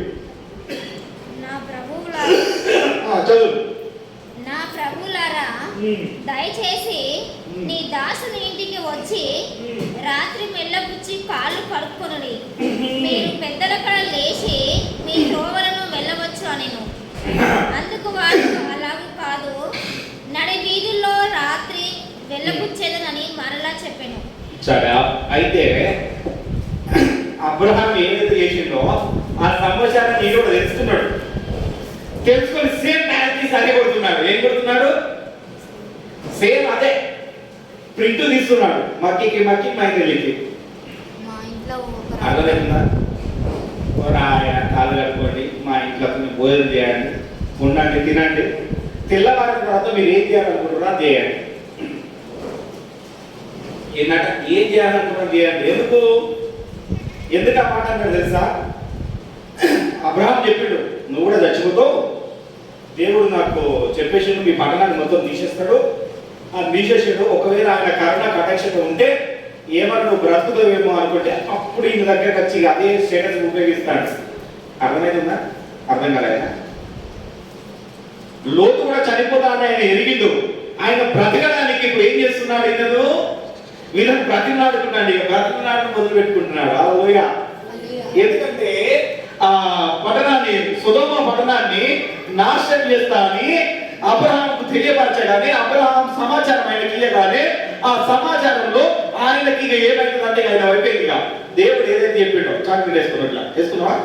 చదువు. నా ప్రభులారా, దయచేసి నీ దాసుని ఇంటికి వచ్చి రాత్రి మెల్లబుచ్చి కాళ్ళు కడుక్కొనుడి. మీరు పెద్దల కడ లేచి మీ త్రోవలను వెళ్ళవచ్చు అనెను. అందుకు వాడు అలాగూ కాదు, నడి వీధుల్లో రాత్రి వెళ్ళబుచ్చేదనని మరలా చెప్పాను. సరే, అయితే అబ్రహాం ఏదైతే చేసిండో ఆ సమాచారం నేను కూడా తెలుసుకున్నాడు. తెలుసుకొని సేమ్ టైంకి సరి కొడుతున్నాడు. ఏం కొడుతున్నాడు? సేమ్ అదే ప్రింట్ తీస్తున్నాడు. మక్కికి మైకెళ్ళికి అర్థమవుతుందా? కాలు కట్టుకోండి, మా ఇంట్లో భోజనం చేయండి, ఉండండి, తినండి, తెల్లవారిన తర్వాత మీరు ఏం చేయాలనుకుంటున్నారో చేయండి. ఏంటంట ఏం చేయాలనుకుంటున్నారు చేయండి. ఎందుకు ఆ మాట అన్నాడు తెలుసా? అబ్రహాం చెప్పాడు నువ్వు కూడా చచ్చిపోతావు, దేవుడు నాకు చెప్పేసి మీ పట్టణాన్ని మొత్తం తీసేస్తాడు. ఆ తీసేసాడు. ఒకవేళ ఆయన కరుణ కటాక్షత ఉంటే ఏమన్నా నువ్వు బ్రతుకుతావేమో అనుకుంటే అప్పుడు ఈయన దగ్గరకు వచ్చి అదే స్టేటస్ ఉపయోగిస్తాడు. అర్థమైందా? అర్థం కాలేదా? లోతు కూడా చనిపోతా అని ఆయన ఎరిగిండు. ఆయన బ్రతకడానికి ఇప్పుడు ఏం చేస్తున్నాడు? ఈయనను వీళ్ళని బ్రతిమలాడుతున్నాడు. బ్రతిమలాడడం మొదలు పెట్టుకుంటున్నాడు. హల్లెలూయా. ఎందుకంటే ఆ పట్టణాన్ని, సొదొమ పట్టణాన్ని నాశనం చేస్తా అని అబ్రహాముకు తెలియపరచగానే, అబ్రహాం సమాచారం ఆయనకి ఇయ్యగానే ఆ సమాచారంలో ఆయనకి ఇక ఏమైతుందంటే ఆయన అయిపోయింది. ఇక దేవుడు ఏదైతే చెప్పిండో చాక్లెట్ వేసుకున్నట్లా వేసుకున్నావా?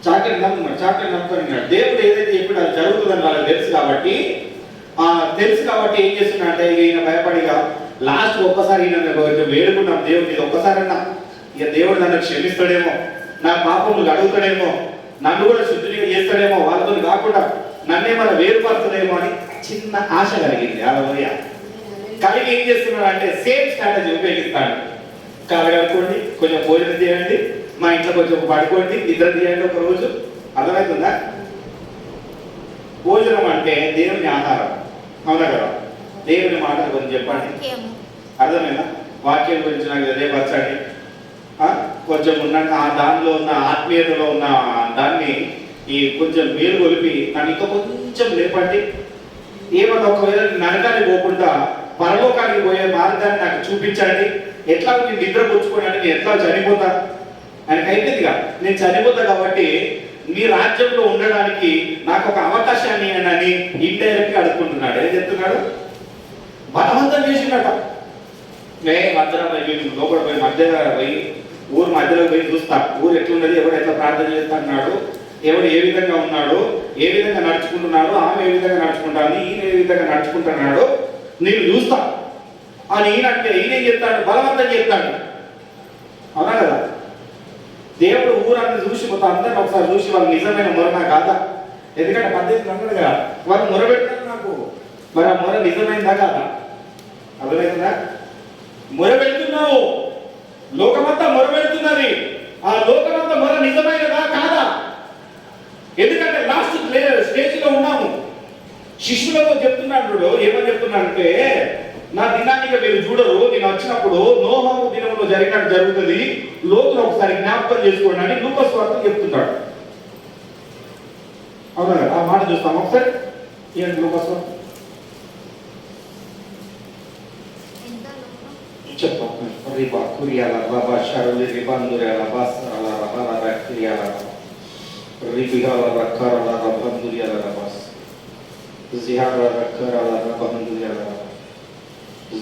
చాక్లెట్ నమ్ముకున్నాడు. దేవుడు ఏదైతే చెప్పాడో అది జరుగుతుందని వాళ్ళకి తెలుసు కాబట్టి ఏం చేస్తున్నా అంటే ఈయన భయపడిగా లాస్ట్ ఒక్కసారి ఈయన వేడుకున్నాం దేవుడు ఇది ఒక్కసారన్నా ఇక దేవుడు నన్ను క్షమిస్తాడేమో, నా పాపములు అడుగుతాడేమో, నన్ను కూడా శుద్ధిగా చేస్తాడేమో, వాళ్ళతో కాకుండా నన్నేమన్నా వేరుపడుతుందేమో అని చిన్న ఆశ కలిగింది. అలా కలిగి ఏం చేస్తున్నాడు అంటే సేమ్ స్ట్రాటజీ ఉపయోగిస్తాడు. కలగలుకోండి, కొంచెం భోజనం చేయండి, మా ఇంట్లో కొంచెం పడుకోండి, నిద్ర చేయండి ఒక రోజు. అర్థమవుతుందా? భోజనం అంటే దేవుని ఆహారం, అవునా కదా? దేవుని మాటలు కొంచెం చెప్పండి. అర్థమైనా? వాక్యం గురించి నాకు తెలియపరచండి. కొంచెం ఉన్న దానిలో ఉన్న ఆత్మీయతలో ఉన్న దాన్ని ఈ కొంచెం మేలు కొలిపి నన్ను ఇంకా కొంచెం లేపండి. ఏమన్నా ఒకవేళ నరకానికి పోకుండా పరలోకానికి పోయే మార్గాన్ని నాకు చూపించండి. ఎట్లా నేను నిద్ర పుచ్చుకోవడానికి నేను ఎట్లా చనిపోతా ఆయనకు అయిపోయిందిగా, నేను చనిపోతా కాబట్టి మీ రాజ్యంలో ఉండడానికి నాకు ఒక అవకాశాన్ని అని ఇండైరెక్ట్ గా అడుగుకుంటున్నాడు. ఏం చెప్తున్నాడు? బలవంతం చేసినట. మధ్యలో లోపల పోయి ఊరు మధ్యలో పోయి చూస్తా, ఊరు ఎట్లున్నది, ఎవరు ఎట్లా ప్రార్థన చేస్తున్నాడు, ఎవరు ఏ విధంగా ఉన్నాడు, ఏ విధంగా నడుచుకుంటున్నాడు, ఆమె ఏ విధంగా నడుచుకుంటాను, ఈయన ఏ విధంగా నడుచుకుంటున్నాడు నేను చూస్తా అని ఈయనంటే ఈయనేం చెప్తాడు? బలవంతం చెప్తాడు. అవునా కదా? దేవుడు ఊరన్నీ చూసి మొత్తం అందరిని ఒకసారి చూసి వాళ్ళు నిజమైన మొరనా కాదా? ఎందుకంటే పద్ధతి అన్నాడు కదా, వాళ్ళు మొరబెడతారు నాకు, మరి ఆ మొర నిజమైందా కాదా? అర్థమైందా? మొరబెడుతున్నావు, లోకమంతా మొరబెడుతున్నది, ఆ లోకమంతా మొర నిజమైనదా కాదా? ఎందుకంటే లాస్ట్ స్టేజ్ లో ఉన్నాము. శిష్యులతో చెప్తున్నాడు, ఏమని చెప్తున్నాడంటే నా దినాన్ని మీరు చూడరు, నేను వచ్చినప్పుడు నోహము దినంలో జరిగినట్టు జరుగుతుంది, లోతును ఒకసారి జ్ఞాపకం చేసుకోండి అని లూకాసు వార్త చెప్తున్నాడు. అవునా కదా? ఆ మాట చూస్తాం ఒకసారి. ఏంటి లూకాసు వార్త చెప్తాం. రిబా కురియాల రబా షరులి రిబందురాల బాసరాల రబాల రక్రియాల రిబిహాల రక్కరాల రబందురియాల రబాస్ జిహార రక్కరాల రబందురియాల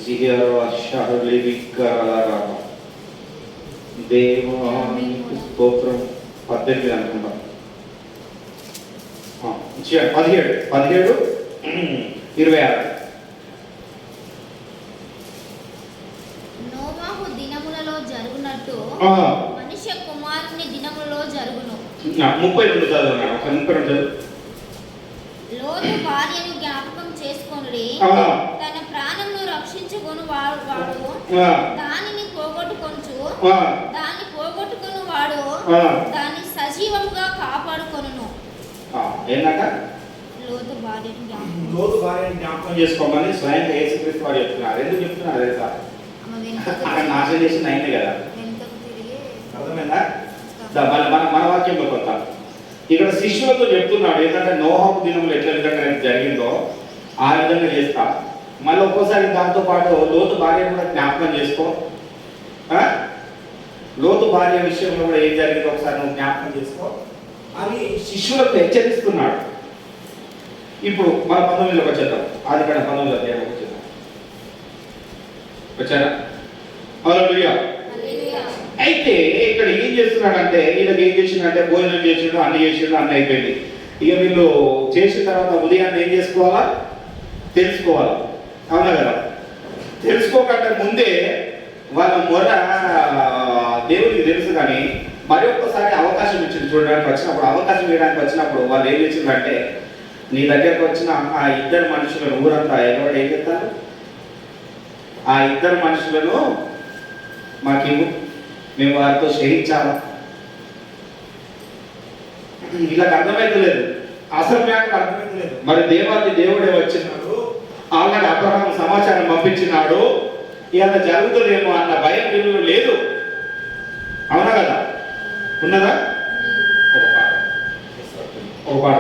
జిహార షరులి విక్కరాల రబా. దేవానికి స్తోత్రం. 18 అనుకుంటాం. 17 26 నోవాహు దినములలో జరుగునట్టు మనుష్య కుమారుని దినములలో జరుగును. 32 చదువున్నాను. ఒక 32 లోతు భార్యను జ్ఞాపకం చేసుకొనుడి, తన ప్రాణమును రక్షించుకొను వాడు దానిని పోగొట్టుకొనుచు, దాన్ని పోగొట్టుకొను వాడు దాన్ని సజీవముగా కాపాడుకొనును. ఏంటంట? లోతు భార్యను జ్ఞాపకం చేసుకోమని స్వయంగా యేసుక్రీస్తు వారు చెప్తున్నారు. ఎందుకు చెప్తున్నారు తెలుసా? అక్కడ నాశనం చేసింది అయింది కదా. అర్థమైందా? మన వాక్యంలో కొత్త ఇక్కడ శిష్యులతో చెప్తున్నాడు ఏంటంటే నోహపు దినములు ఎట్లా విధంగా జరిగిందో ఆ విధంగా చేస్తా. మళ్ళీ ఒక్కోసారి దాంతో పాటు లోతు భార్య కూడా జ్ఞాపకం చేసుకో. లోతు భార్య విషయంలో కూడా ఏం జరిగిందో ఒకసారి నువ్వు జ్ఞాపకం చేసుకో అని శిష్యులకు హెచ్చరిస్తున్నాడు. ఇప్పుడు మన 19లోకి వచ్చేద్దాం. ఆది కాండం 19 అధ్యాయంలోకి వచ్చేద్దాం. వచ్చారా? హల్లెలూయా. అయితే ఇక్కడ ఏం చేస్తున్నాడంటే వీళ్ళకి ఏం చేసిండంటే భోజనం చేసిండు, అన్ని అయిపోయింది. ఇక వీళ్ళు చేసిన తర్వాత ఉదయాన్నే ఏం చేసుకోవాలా? తెలుసుకోవాలా. అవునా కదా? తెలుసుకోకంటే ముందే వాళ్ళ మొర దేవుడికి తెలుసు, కానీ మరి ఒక్కసారి అవకాశం ఇచ్చింది చూడడానికి వచ్చినప్పుడు, అవకాశం ఇవ్వడానికి వచ్చినప్పుడు వాళ్ళు ఏం చేసిందంటే నీ దగ్గరకు వచ్చిన ఆ ఇద్దరు మనుషులను ఊరంతా ఎవరు ఏం చెప్తారు? ఆ ఇద్దరు మనుషులను మాకేమో మేము వారితో శయించాలా? వీళ్ళకి అర్థమైతలేదు, అసలు మ్యాటర్ అర్థమైతలేదు. మరి దేవుడే వచ్చినాడు, ఆల్రెడీ అబ్రహాం సమాచారం పంపించినాడు, ఇవాళ జరుగుతుందేమో అన్న భయం వీళ్ళు లేదు. అవునా కదా? ఉన్నదా? ఒక పాట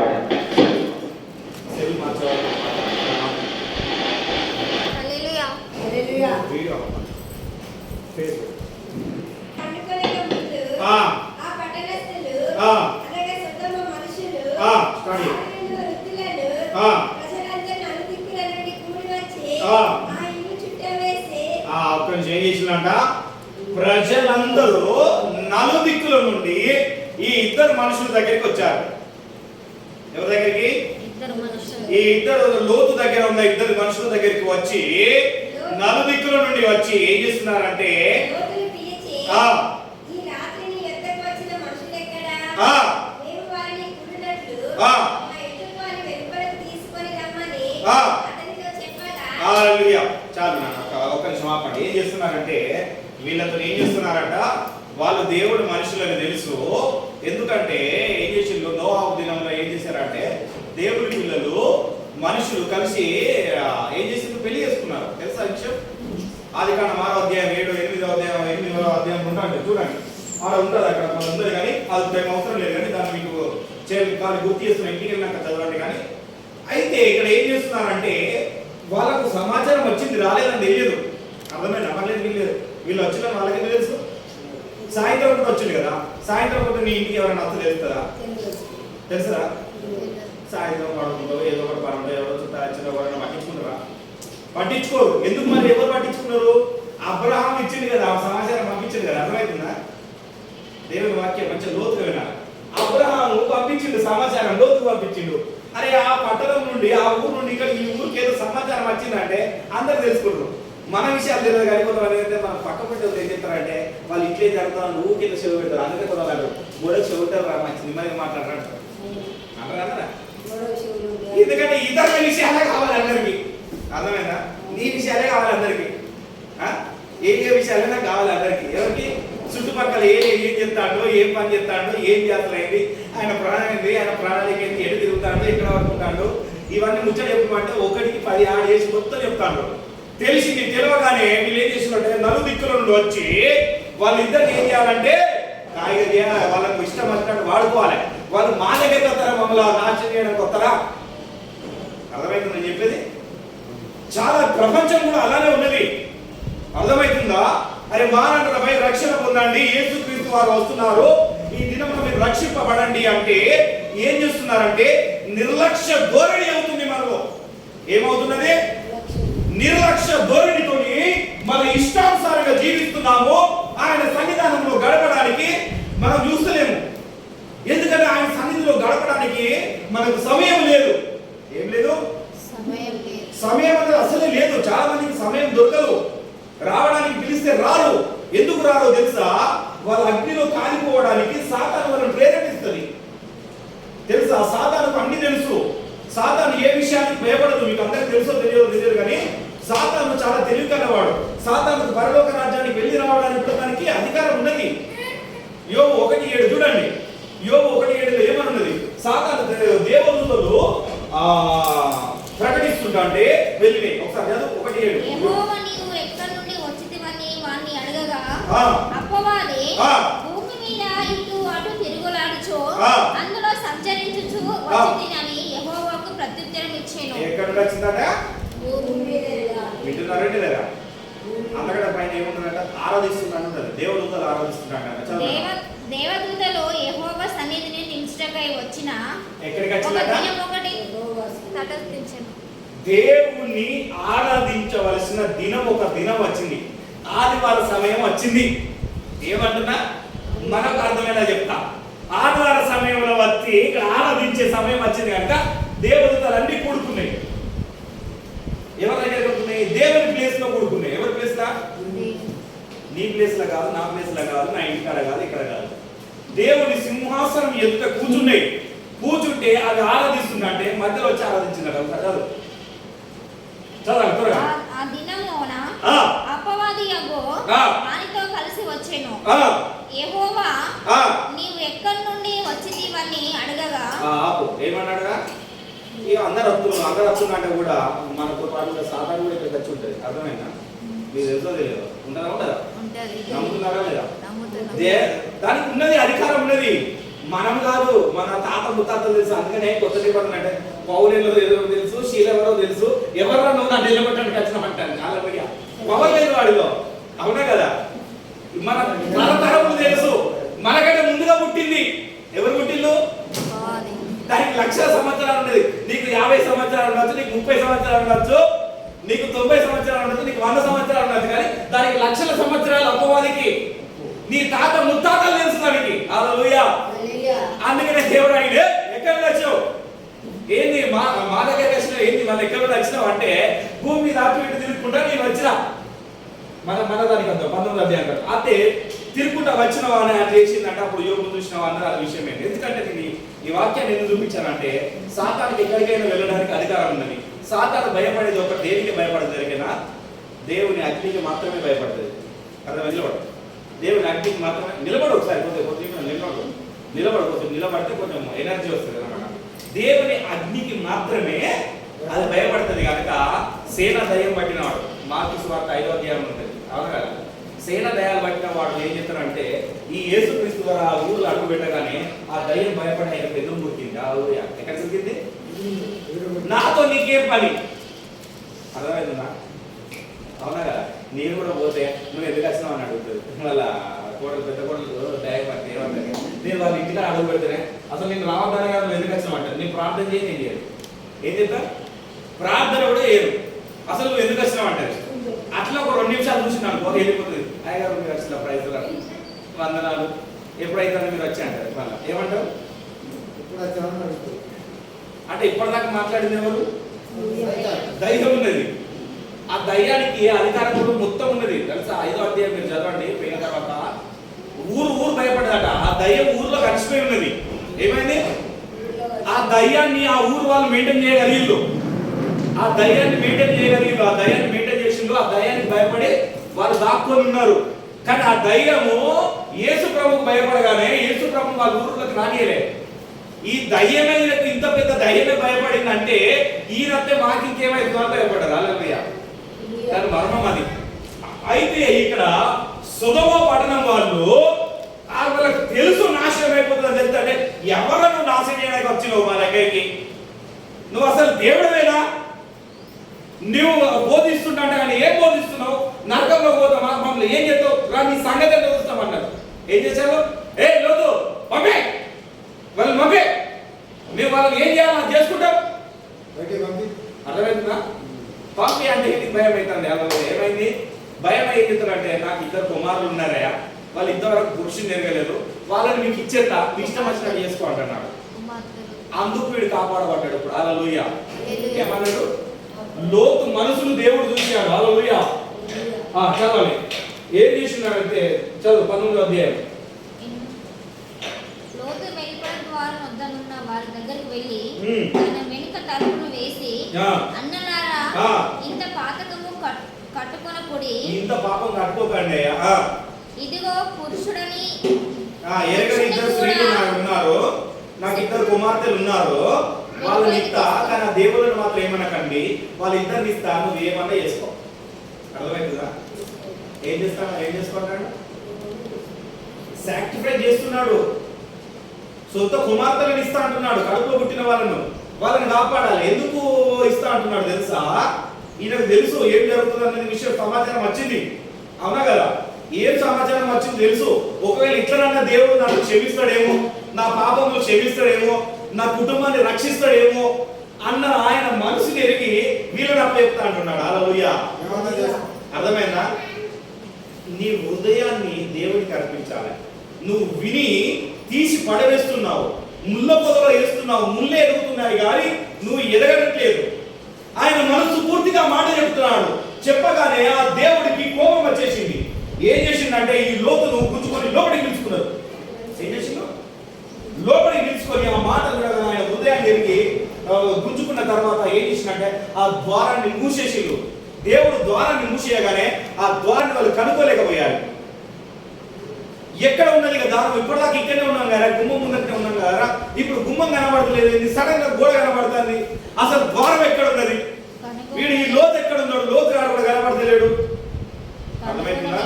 ఏం చేసిందంట? ప్రజలందరూ నలుదిక్కుల నుండి ఈ ఇద్దరు మనుషుల దగ్గరికి వచ్చారు. ఎవరి దగ్గరికి? ఇద్దరు మనుషులు. ఈ ఇద్దరు లోతు దగ్గర ఉన్న ఇద్దరు మనుషుల దగ్గరికి వచ్చి నలుదిక్కుల నుండి వచ్చి ఏం చేస్తున్నారంటే లోతును పిలిచి, ఆ ఈ రాత్రి నీ యొద్దకు వచ్చిన మనుషులెక్కడా? ఆ మేము వారిని కూడినట్లు ఆ మా ఎదుటి వారి వెలుపలకు తీసుకొని రమ్మని ఆ అతనితో చెప్పగా, హల్లెలూయా. చాలు నాన్న, ఒక్క నిమిషం ఆపండి. ఏం చేస్తున్నారంటే వీళ్ళతో ఏం చేస్తున్నారంట, వాళ్ళు దేవుడు మనుషులని తెలుసు. ఎందుకంటే ఏం చేసిండ్రు, నోవాహు దినంలో ఏం చేశారంటే దేవుడి పిల్లలు మనుషులు కలిసి ఏం చేసిండ్రు, పెళ్లి చేసుకున్నారు. తెలుసా విషయం? ఆదికాండం 6వ అధ్యాయం 8వ అధ్యాయం ఉంటాడు చూడండి. ఆడ ఉంటుంది అక్కడ ఉంటుంది, కానీ అది టైం అవసరం లేదు. కానీ దాన్ని మీకు దాన్ని గుర్తు చేస్తున్న ఇంటికి వెళ్ళినాక చదవండి. కానీ అయితే ఇక్కడ ఏం చేస్తున్నారంటే వాళ్ళకు సమాచారం వచ్చింది, రాలేదని తెలియదు. అర్థమైంది? నమ్మలేదు. వీళ్ళు వచ్చిన వాళ్ళకి తెలుసు. సాయంత్రం కూడా వచ్చింది కదా, సాయంత్రం కూడా నీ ఇంటికి ఎవరైనా అత్త తెలుస్తుందా? తెలుసరా? సాయంత్రం పడుకుంటావు, ఏదో ఒకటి పనుంటావు, ఎవరో చుట్టా వచ్చిన ఎవరైనా పట్టించుకుంటారా? పట్టించుకోరు. ఎందుకు మరి? ఎవరు పట్టించుకున్నారు? అబ్రహాం ఇచ్చింది కదా, ఆ సమాచారం పంపించింది కదా. అర్థమవుతుందా? దేవుని వాక్యం మంచిగా లోతుగా వినాలి. అబ్రహాము పంపించిండు సమాచారం, లోతు పంపించిండు. అరే ఆ పట్టణం నుండి, ఆ ఊరు నుండి ఇక్కడ ఈ ఊరికి ఏదో సమాచారం వచ్చిందంటే అందరు తెలుసుకుంటారు. మన విషయాలు తెలియదు. కానీ కొంతమంది ఏంటంటే మన పక్క పట్ల ఏం చెప్తారంటే వాళ్ళు ఇట్లే జరుగుతారు, నువ్వు కింద చెవి పెడతారు. అందుకే కొంతమంది గోడకు చెవి ఉంటారు, మంచి నిమ్మదిగా మాట్లాడతారు అంటారా? ఎందుకంటే ఇతర విషయాలే కావాలి అందరికి. అర్థమైందా? నీ విషయాలే కావాలి అందరికి. ఏ విషయాలైనా కావాలి అందరికి. ఎవరికి? చుట్టుపక్కల ఏం చెప్తాడో, ఏం పని చెప్తాడో, ఏం చేస్తాడు, ఆయన ప్రాణం ఏంటి, ఆయన ప్రణాళిక ఏంటి, ఎటు తిరుగుతాడో, ఎక్కడ వస్తుంటాడో, ఇవన్నీ ముచ్చట చెప్పమంటే 1కి 10 ఆడ చేసి మొత్తం చెప్తాడు. తెలిసింది. తెలియగానే వీళ్ళు ఏం చేసినట్టే నలుదిక్కుల నుండి వచ్చి వాళ్ళిద్దరిని ఏం చేయాలంటే వాళ్ళకు ఇష్టం వచ్చినట్టు వాడుకోవాలి. వాళ్ళు మా దగ్గరికి వస్తారా, మమ్మల్ని నాశనం చేయడానికి వస్తారా? అర్థమవుతుంది నేను చెప్పేది? చాలా ప్రపంచం కూడా అలానే ఉన్నది. అర్థమవుతుందా? అరే మానవులపై రక్షణ పొందండి, యేసుక్రీస్తు వారు వస్తున్నారు, ఈ దినంలో మీరు రక్షింపబడండి అంటే ఏం చేస్తున్నారంటే నిర్లక్ష్య ధోరణి అవుతుంది మనలో. ఏమవుతున్నది? నిర్లక్ష్య ధోరణితోని మన ఇష్టానుసారంగా జీవిస్తున్నాము. ఆయన సన్నిధానంలో గడపడానికి మనం చూస్తలేము. ఎందుకంటే ఆయన సన్నిధిలో గడపడానికి మనకు సమయం లేదు. ఏం లేదు? సమయం అనేది అసలే లేదు. చాలా మందికి సమయం దొరకదు. రావడానికి పిలిస్తే రారు. ఎందుకు రారో తెలుసా? వాళ్ళ అగ్నిలో కాలిపోవడానికి సాతాను వాళ్ళని ప్రేరేపిస్తుంది. తెలుసా? సాతానుకు అన్ని తెలుసు. సాతాను ఏ విషయానికి భయపడదు. మీకు అందరికి తెలుసో తెలియదు కానీ సాతాను చాలా తెలివికలవాడు. సాతానుకు పరలోక రాజ్యానికి వెళ్ళి రావడానికి దానికి అధికారం ఉన్నది. యోబు 1:7 చూడండి. యోబు 1:7 ఏమనున్నది? సాతాను దేవదూతలు ప్రకటిస్తుంటా అంటే వెళ్ళి ఒకసారి చదువు. 1:7 యెహోవా నీవు ఎక్కడి నుండి వచ్చితివని వాణ్ణి అడగగా అపవాది భూమి మీద ఇటు అటు తిరుగులాడుచు అందులో సంచరించుచు వచ్చితినని యెహోవాకు ప్రత్యుత్తరం ఇచ్చెను. ఎక్కడ వచ్చిందట? భూమి మీద వింటున్నారంటే లేదా? అందుకనే పైన ఏముంటుందంట? ఆరాధిస్తున్నాడు. దేవదూతలు ఆరాధిస్తున్నాడు. దేవదూతలు యెహోవా సన్నిధిని నిలుచుటకై వచ్చిన ఎక్కడికి వచ్చిందట? దేవుణ్ణి ఆరాధించవలసిన దినం ఒక దినం వచ్చింది. ఆదివార సమయం వచ్చింది. ఏమంటున్నా? మనకు అర్థమైనా చెప్తా. ఆదివార సమయంలో వచ్చి ఇక్కడ ఆరాధించే సమయం వచ్చింది కనుక దేవదూతలు అన్ని కూడుకున్నాయి. ఎవరి దగ్గర కూడుకున్నాయి? దేవుని ప్లేస్ లో కూడుకున్నాయి. ఎవరి ప్లేస్ లా? నీ ప్లేస్ లో కాదు, నా ప్లేస్ లో కాదు, నా ఇంటి కాడ కాదు, ఇక్కడ కాదు. దేవుని సింహాసనం ఎదుట కూర్చున్నాయి. కూర్చుంటే అది ఆరాధిస్తుందంటే మధ్యలో వచ్చి ఆరాధించిందట. చదువు చదవాలి త్వరగా. ఆ దినమున అపవాది యెహో వానితో కలిసి వచ్చెను. యెహోవా నీవు ఎక్కడి నుండి వచ్చితివని అడగగా ఏమన్నాడుగా? ఇక అందరు వస్తున్నట్టు కూడా మనతో పాటు సాధారణ కూడా ఇక్కడ వచ్చి ఉంటుంది. అర్థమైందా? మీరు తెలుసో తెలియదు. ఉంటుందా? ఉండదా? నమ్ముతున్నారా లేదా? దానికి ఉన్నది, అధికారం ఉన్నది. మనం కాదు, మన తాత ముత్తాతలు తెలుసు. అందుకనే కొత్త నిబంధన అంటే పౌరులు తెలుసు, శీలెవరో తెలుసు. ఎవరో నువ్వు నా నిలబెట్టడానికి వచ్చినామంటాను. కాలమయ్య పవర్ లేదు వాడిలో. అవునా కదా? మన తరతరములు తెలుసు. మనకంటే ముందుగా పుట్టింది. ఎవరు పుట్టిల్లు? దానికి 1,00,000 సంవత్సరాలు ఉన్నది. నీకు 50 సంవత్సరాలు ఉండొచ్చు, నీకు 30 సంవత్సరాలు ఉండొచ్చు, నీకు 90 సంవత్సరాలు ఉండొచ్చు, నీకు 100 సంవత్సరాలు ఉండొచ్చు. కానీ దానికి 1,00,000 సంవత్సరాలు అపవాదికి. నీ తాత ముత్తాతలు తెలుసు దానికి. హల్లెలూయా. అందుకనే దేవుడు అడిగితే ఎక్కడ వచ్చావు, ఏంది మా దగ్గరికి వచ్చినావు, ఏంది మన ఎక్కడ వచ్చినావు అంటే భూమి మీద అటు ఇటు తిరుగుకుంటా నేను వచ్చినా. మన దానికి అంత 19వ అధ్యాయం అయితే తిరుగుకుంటా వచ్చినావా అని అది చేసిందంటే అప్పుడు యోగు చూసినావా అన్నది అది విషయం ఏంటి. ఎందుకంటే నేను ఈ వాక్యాన్ని ఎందుకు చూపించానంటే సాతానికి ఎక్కడికైనా వెళ్ళడానికి అధికారం ఉన్నది. సాతాను భయపడేది ఒక దేనికి భయపడదు జరిగినా దేవుని అగ్నికి మాత్రమే భయపడుతుంది. అర్థం నిలబడు, దేవుని అగ్నికి మాత్రమే నిలబడు. ఒకసారి కొద్దిగా నిలబడితే కొంచెం ఎనర్జీ వస్తుంది అనమాట. దేవుని అగ్నికి మాత్రమే అది భయపడుతుంది కనుక సేన దయ్యం పట్టినవాడు మార్కు సువార్త 5వ అధ్యాయం ఉంటుంది. అవును కదా, సేన దయాలు పట్టిన వాడు ఏం చెప్తారంటే ఈ యేసుక్రీస్తు ద్వారా ఆ ఊర్లో అడుగు పెట్టగానే ఆ దయ్యం భయపడి ఆయన పెద్దం పుట్టింది. ఆ ఊరు ఎక్కడ పుట్టింది, నాతో నీకేం పని, అర్థమైందా? అవునా కదా, నేను కూడా పోతే నువ్వు ఎందుకు వచ్చినావు అని అడుగుతుంది. మళ్ళా కోడలు పెద్ద కోడలు దయ పట్టి ఏమంటారు, నేను వాళ్ళ ఇంటికి అడుగు పెడితేనే అసలు నేను రావద్దానే కదా నువ్వు ఎందుకు వచ్చినావు అంటారు. నేను ప్రార్థన చేయి, నేను చేయను. ఏం చెప్తా, ప్రార్థన కూడా చేయరు. అసలు నువ్వు ఎందుకు వచ్చినావు అంటారు. అట్లా ఒక 2 నిమిషాలు చూసినాను ఒక వెళ్ళిపోతుంది. అయ్యగారు మీరు వచ్చిన ప్రైజ్ వందనాలు ఎప్పుడైతే మీరు వచ్చి అంటారు. మళ్ళీ ఏమంటారు అంటే ఇప్పటిదాకా మాట్లాడింది ఎవరు, దైవం ఉన్నది. ఆ దయ్యానికి అధికారం కూడా మొత్తం ఉన్నది తెలుసా. 5వ అధ్యాయం మీరు చదవండి. పోయిన తర్వాత ఊరు భయపడ్డదట. ఆ దయ్యం ఊర్లో కలిసిపోయి ఉన్నది. ఏమైంది, ఆ దయ్యాన్ని ఆ ఊరు వాళ్ళు మెయింటైన్ చేయగలిగిళ్ళు. ఆ దయ్యాన్ని మెయింటైన్ చేసిండ్రు. ఆ దయ్యానికి భయపడి వాళ్ళు దాక్కొని ఉన్నారు. కానీ ఆ దయ్యము యేసు ప్రభువుకు భయపడగానే యేసు ప్రభు వాళ్ళ ఊర్లోకి రానియలే. ఈ దయ్యమే ఇంత పెద్ద దయ్యమే భయపడిందంటే ఈయనతే మాకు ఇంకేమైతే భయపడ్డారు. అల్లయ్య దాని మర్మం అది. అయితే ఇక్కడ సొదొమ పట్టణం వాళ్ళు వాళ్ళకి తెలుసు నాశనం అయిపోతుందని తెలుసంటే ఎవరను నాశనం చేయడానికి వచ్చినావు మా దగ్గరికి, నువ్వు అసలు దేవుడవేనా, నువ్వు బోధిస్తుంటే కానీ ఏం బోధిస్తున్నావు, నరకంలో పోతామా, మమ్మల్ని ఏం చేస్తావు, రా నీ సంగతి ఎంత చూస్తామన్నారు. ఏం చేశారు, ఏ లోతు పంపే వాళ్ళు పంపే, మేము వాళ్ళని ఏం చేయాలి అది చేసుకుంటాం. అర్థమవుతుందా, పంపి అంటే ఇది భయం అవుతుంది. అలా ఏమైంది, భయం ఏం చెప్తారంటే నాకు 2 కుమారులు ఉన్నారయ్యా, వాళ్ళు ఇంతవరకు పురుషుని ఎరగలేదు, వాళ్ళని మీకు ఇచ్చేస్తా, మీ ఇష్టం వచ్చినట్టు చేసుకో అంటున్నాడు. అందుకు వీడు కాపాడబడ్డాడు. ఇప్పుడు హల్లెలూయా. ఏమన్నాడు, లోతు మనసును దేవుడు చూశాడు. హల్లెలూయా. చదవాలి ఏం చేస్తున్నాడంటే చదువు 19వ అధ్యాయం. లోతు వెలుపల ద్వారం వద్దనున్న వారి దగ్గరికి వెళ్ళి తన వెనుక తలుపును వేసి అన్నలారా ఇంత పాతకము కట్టుకొనకుడి, ఇంత పాపం కట్టుకోకండి అయ్యా. ఇదిగో పురుషుడని ఎరగని 2 స్త్రీలు ఉన్నారు, నాకు 2 కుమార్తెలు ఉన్నారు, వాళ్ళని ఇస్తా, కానీ ఆ దేవుళ్ళని మాత్రం ఏమనకండి, వాళ్ళిద్దరిని ఇస్తా, నువ్వు ఏమన్నా చేసుకో. అర్థమవుతుందా, ఏం చేసుకుంటాడు, సాక్రిఫై చేస్తున్నాడు. సొంత కుమార్తెలను ఇస్తా అంటున్నాడు, కడుపులో పుట్టిన వాళ్ళని కాపాడాలి. ఎందుకు ఇస్తా అంటున్నాడు తెలుసా, ఈయనకు తెలుసు ఏం జరుగుతుంది అనే విషయం సమాచారం వచ్చింది. అవునా కదా, ఏం సమాచారం వచ్చింది తెలుసు. ఒకవేళ ఇట్లనన్నా దేవుడు నన్ను క్షమిస్తాడేమో, నా పాపములు క్షమిస్తాడేమో, నా కుటుంబాన్ని రక్షిస్తాడేమో అన్న ఆయన మనసుని ఎరిగి వీళ్ళని అప్పచెప్తా అంటున్నాడు. హల్లెలూయా. అర్థమైందా, నీ హృదయాన్ని దేవుడికి అర్పించాలి. నువ్వు విని తీసి పడవేస్తున్నావు, ముళ్ళ పొదలో వేస్తున్నావు, ముళ్ళే ఎదుగుతున్నాయి కానీ నువ్వు ఎదగట్లేదు. ఆయన మనసు పూర్తిగా మాట చెప్తున్నాడు. చెప్పగానే ఆ దేవుడికి కోపం వచ్చేసింది. ఏం చేసిందంటే ఈ లోతును గుంజుకొని లోపలికి పిలుచుకున్నారు. ఏం చేసిండు, లోపలికి పిలుచుకొని ఆ మాట కూడా ఆయన హృదయాన్ని ఎరిగి గుంజుకున్న తర్వాత ఏం చేసిందంటే ఆ ద్వారాన్ని మూసేసిండు. దేవుడు ద్వారాన్ని మూసేయగానే ఆ ద్వారాన్ని వాళ్ళు కనుక్కోలేకపోయారు. ఎక్కడ ఉన్నది కదా దారం, ఇప్పటిదాకా ఇక్కడనే ఉన్నాం కదా, గుమ్మం ముందనే ఉన్నాం కదా, ఇప్పుడు గుమ్మం కనబడలేదు, సడన్ గా గోడ కనబడుతుంది. అసలు ద్వారం ఎక్కడ ఉన్నది, వీడు ఈ లోతు ఎక్కడ ఉన్నాడు, లోతు గాడు కూడా కనబడతలేడు. అర్థమవుతుందా,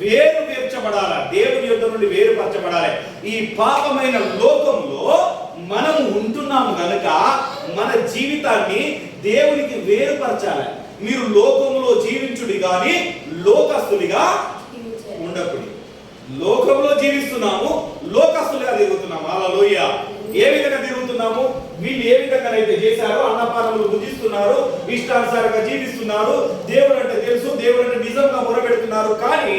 వేర్చబడాలి, దేవుని యొద్ద నుండి వేరుపరచబడాలి. ఈ పాపమైన లోకంలో మనము ఉంటున్నాము కనుక మన జీవితాన్ని దేవునికి వేరుపరచాలి. మీరు లోకంలో జీవించుడి గాని లోకస్తుడిగా ఉండకుడి. లోకంలో జీవిస్తున్నాము, లోకస్తులుగా తిరుగుతున్నాము. హల్లెలూయా. ఏ విధంగా తిరుగుతున్నాము, వీళ్ళు ఏ విధంగానైతే చేశారో అన్నపానములు భుజిస్తున్నారు, ఇష్టానుసారంగా జీవిస్తున్నారు, దేవుడు అంటే తెలుసు, దేవుడు అంటే నిజంగా మొరపెడుతున్నారు. కానీ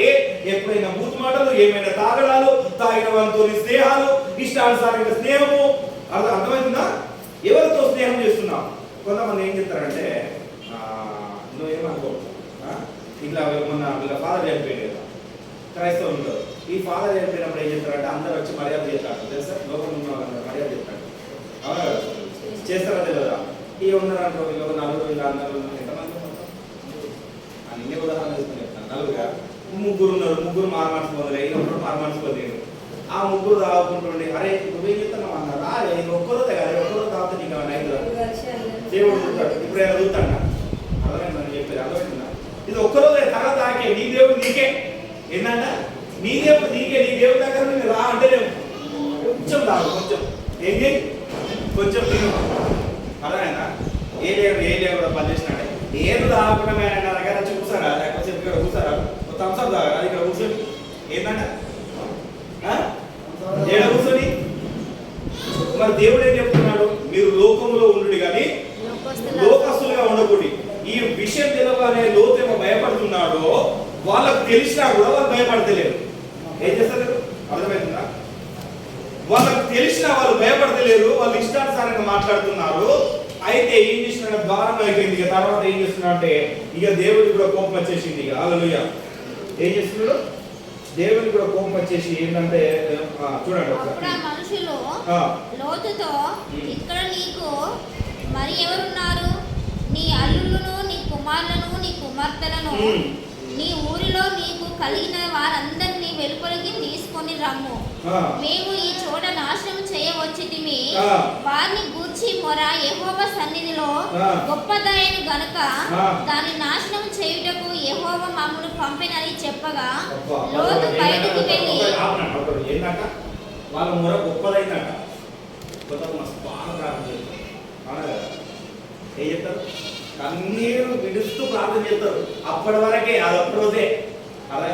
ఎప్పుడైనా బూతు మాటలు, ఏమైనా తాగడాలు, తాగిన వారితో స్నేహాలు, ఇష్టానుసారంగా స్నేహము, అర్థమవుతుందా? ఎవరితో స్నేహం చేస్తున్నాం? కొంతమంది ఏం చెప్తారంటే నువ్వేమనుకో, ఇట్లా మొన్న వీళ్ళ ఫాదర్ చనిపోయింది కదా, క్రైస్తవులు. ఈ ఫాదర్ చనిపోయినప్పుడు ఏం చెప్తారంటే అందరూ వచ్చి మర్యాద చేస్తారు తెలుసా, లోకంలో ఉన్న వాళ్ళందరూ మర్యాద చేస్తారు. అవునా కదా? చేస్తారా తెలియదా? ఇక ఉన్నారంటో వీళ్ళు నలుగురు, ఇలా అందరూ ఎంతమంది అన్ని ఉదాహరణ తీసుకుని చెప్తాను. నలుగురుగా ముగ్గురు ఉన్నారు, ముగ్గురు మారమార్చుకోవాలి, ఒకరు మారమార్చుకోలేదు. ఆ ముగ్గురు తాగుకుంటుండే, అరే నువ్వేం చెప్తున్నావు అన్నారు. అరే ఒక్కరోజే కదా, ఒక్కరోజు తాగుతా నీకు నైట్ దేవుడు చూస్తాడు. ఇప్పుడు ఏమైనా చూస్తాడు అర్థమైందని చెప్పేది, అర్థమైందా? ఇది ఒక్కరోజే, తర్వాత ఆకే నీ దేవుడు నీకే ఏంటంట, నీ దేవుడు నీకే, నీ దేవుడి దగ్గర నేను రా అంటేనేమో కొంచెం తాగు, కొంచెం ఏం చేయి, కొంచెం తిను. అర్థమైందా? ఏ లేవు పనిచేసినాడే ఏదో తాగకుండా నా దగ్గర చూసారా, లేకపోతే ఇక్కడ కూర్చారా, థమ్స్అప్ తాగా అది ఇక్కడ కూర్చొని ఏంటంట ఏడ కూర్చొని. మరి దేవుడు ఏం చెప్తున్నాడు? మీరు లోకంలో ఉండు కానీ లోకస్తులుగా ఉండకూడదు. ఈ విషయం తెలవగానే లోతేమో భయపడుతున్నాడో, వాళ్ళకు తెలిసినా కూడా వాళ్ళు భయపడతలేరు. ఏం చేస్తారు? అర్థమవుతుందా? వాళ్ళకు తెలిసినా వాళ్ళు భయపడతలేరు, వాళ్ళు ఇష్టానుసారంగా మాట్లాడుతున్నారు. అయితే ఏం చేసినాడు? ద్వారం అయిపోయింది. ఇక తర్వాత ఏం చేస్తున్నాడు అంటే ఇక దేవుడికి కూడా కోపం వచ్చేసింది. ఇక హల్లెలూయా. ఏం చేస్తున్నాడు? దేవుడికి కూడా కోపం వచ్చేసి ఏంటంటే చూడండి అప్పుడు ఆ మనుషులు లోతుతో, ఇక్కడ నీకు మరి ఎవరున్నారు? నీ అల్లులను, నీ కుమారులను, నీ కుమార్తెలను, నీ ఊరిలో నీకు కలిగిన వారందరినీ వెలుపలికి తీసుకొని రమ్ము. మేము ఈ చోట నాశనం చేయవచ్చితిమి. వారిని గూర్చి మొర యెహోవా సన్నిధిలో గొప్పదైన గనుక దాన్ని నాశనం చేయుటకు యెహోవా మమ్మల్ని పంపినని చెప్పగా లోతు బయటికి వెళ్ళి ఏంటంట వాళ్ళ మొర గొప్పదైందంట. బాగా ప్రార్థన చేస్తారు. ఏం చెప్తారు? కన్నీరు విడుస్తూ ప్రార్థన చేస్తారు. అప్పటి వరకే, అది ఒక్క రోజే. అలా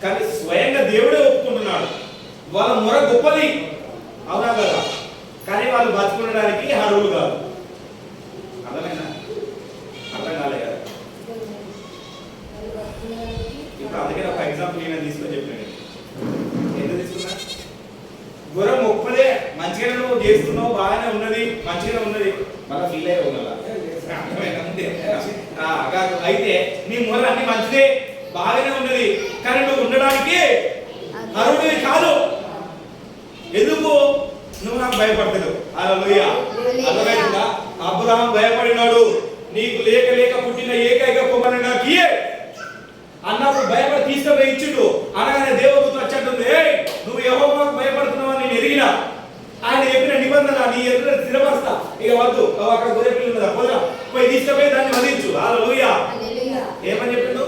కానీ స్వయంగా దేవుడే ఒప్పుకుంటున్నాడు వాళ్ళ మొర గొప్పది. అవునా కదా? కానీ వాళ్ళు బతుకుండడానికి అర్హులు కాదు. అర్థమైనా? అర్థం కాలే కదా? ఇప్పుడు అందుకే ఒక ఎగ్జాంపుల్ నేను తీసుకొని చెప్పాను. ఎందుకు తీసుకున్నా? గుర్రం ఒక్కదే మంచిగానే నువ్వు చేస్తున్నావు, బాగానే ఉన్నది, మంచిగానే ఉన్నది, మళ్ళీ ఫీల్ అయ్యే ఉన్నదా? అయితే నీ మొర అన్ని మంచిదే, బాగానే ఉన్నది, కానీ నువ్వు ఉండడానికి అర్హుడివి కాదు. ఎందుకు? నువ్వు నాకు భయపడతావు. హల్లెలూయా. అర్థమైందా? అబ్రహాం భయపడినాడు. నీకు లేక లేక పుట్టిన ఏకైక కుమారుని నాకు ఇయ్యి అన్నప్పుడు భయపడి తీసుకుపోయి ఇచ్చిండు. అనగానే దేవుడు వచ్చేట్టుంది, నువ్వు యెహోవాకు భయపడుతున్నావు నేను ఎరిగినా. ఆయన చెప్పిన నిబంధన నీ ఎదురు స్థిరపరుస్తా. ఇక వద్దు, అక్కడ గొర్రె పిల్ల ఉన్నదా, పోదా, పోయి తీసుకుపోయి దాన్ని వధించు. హల్లెలూయా. ఏమని చెప్పిండు?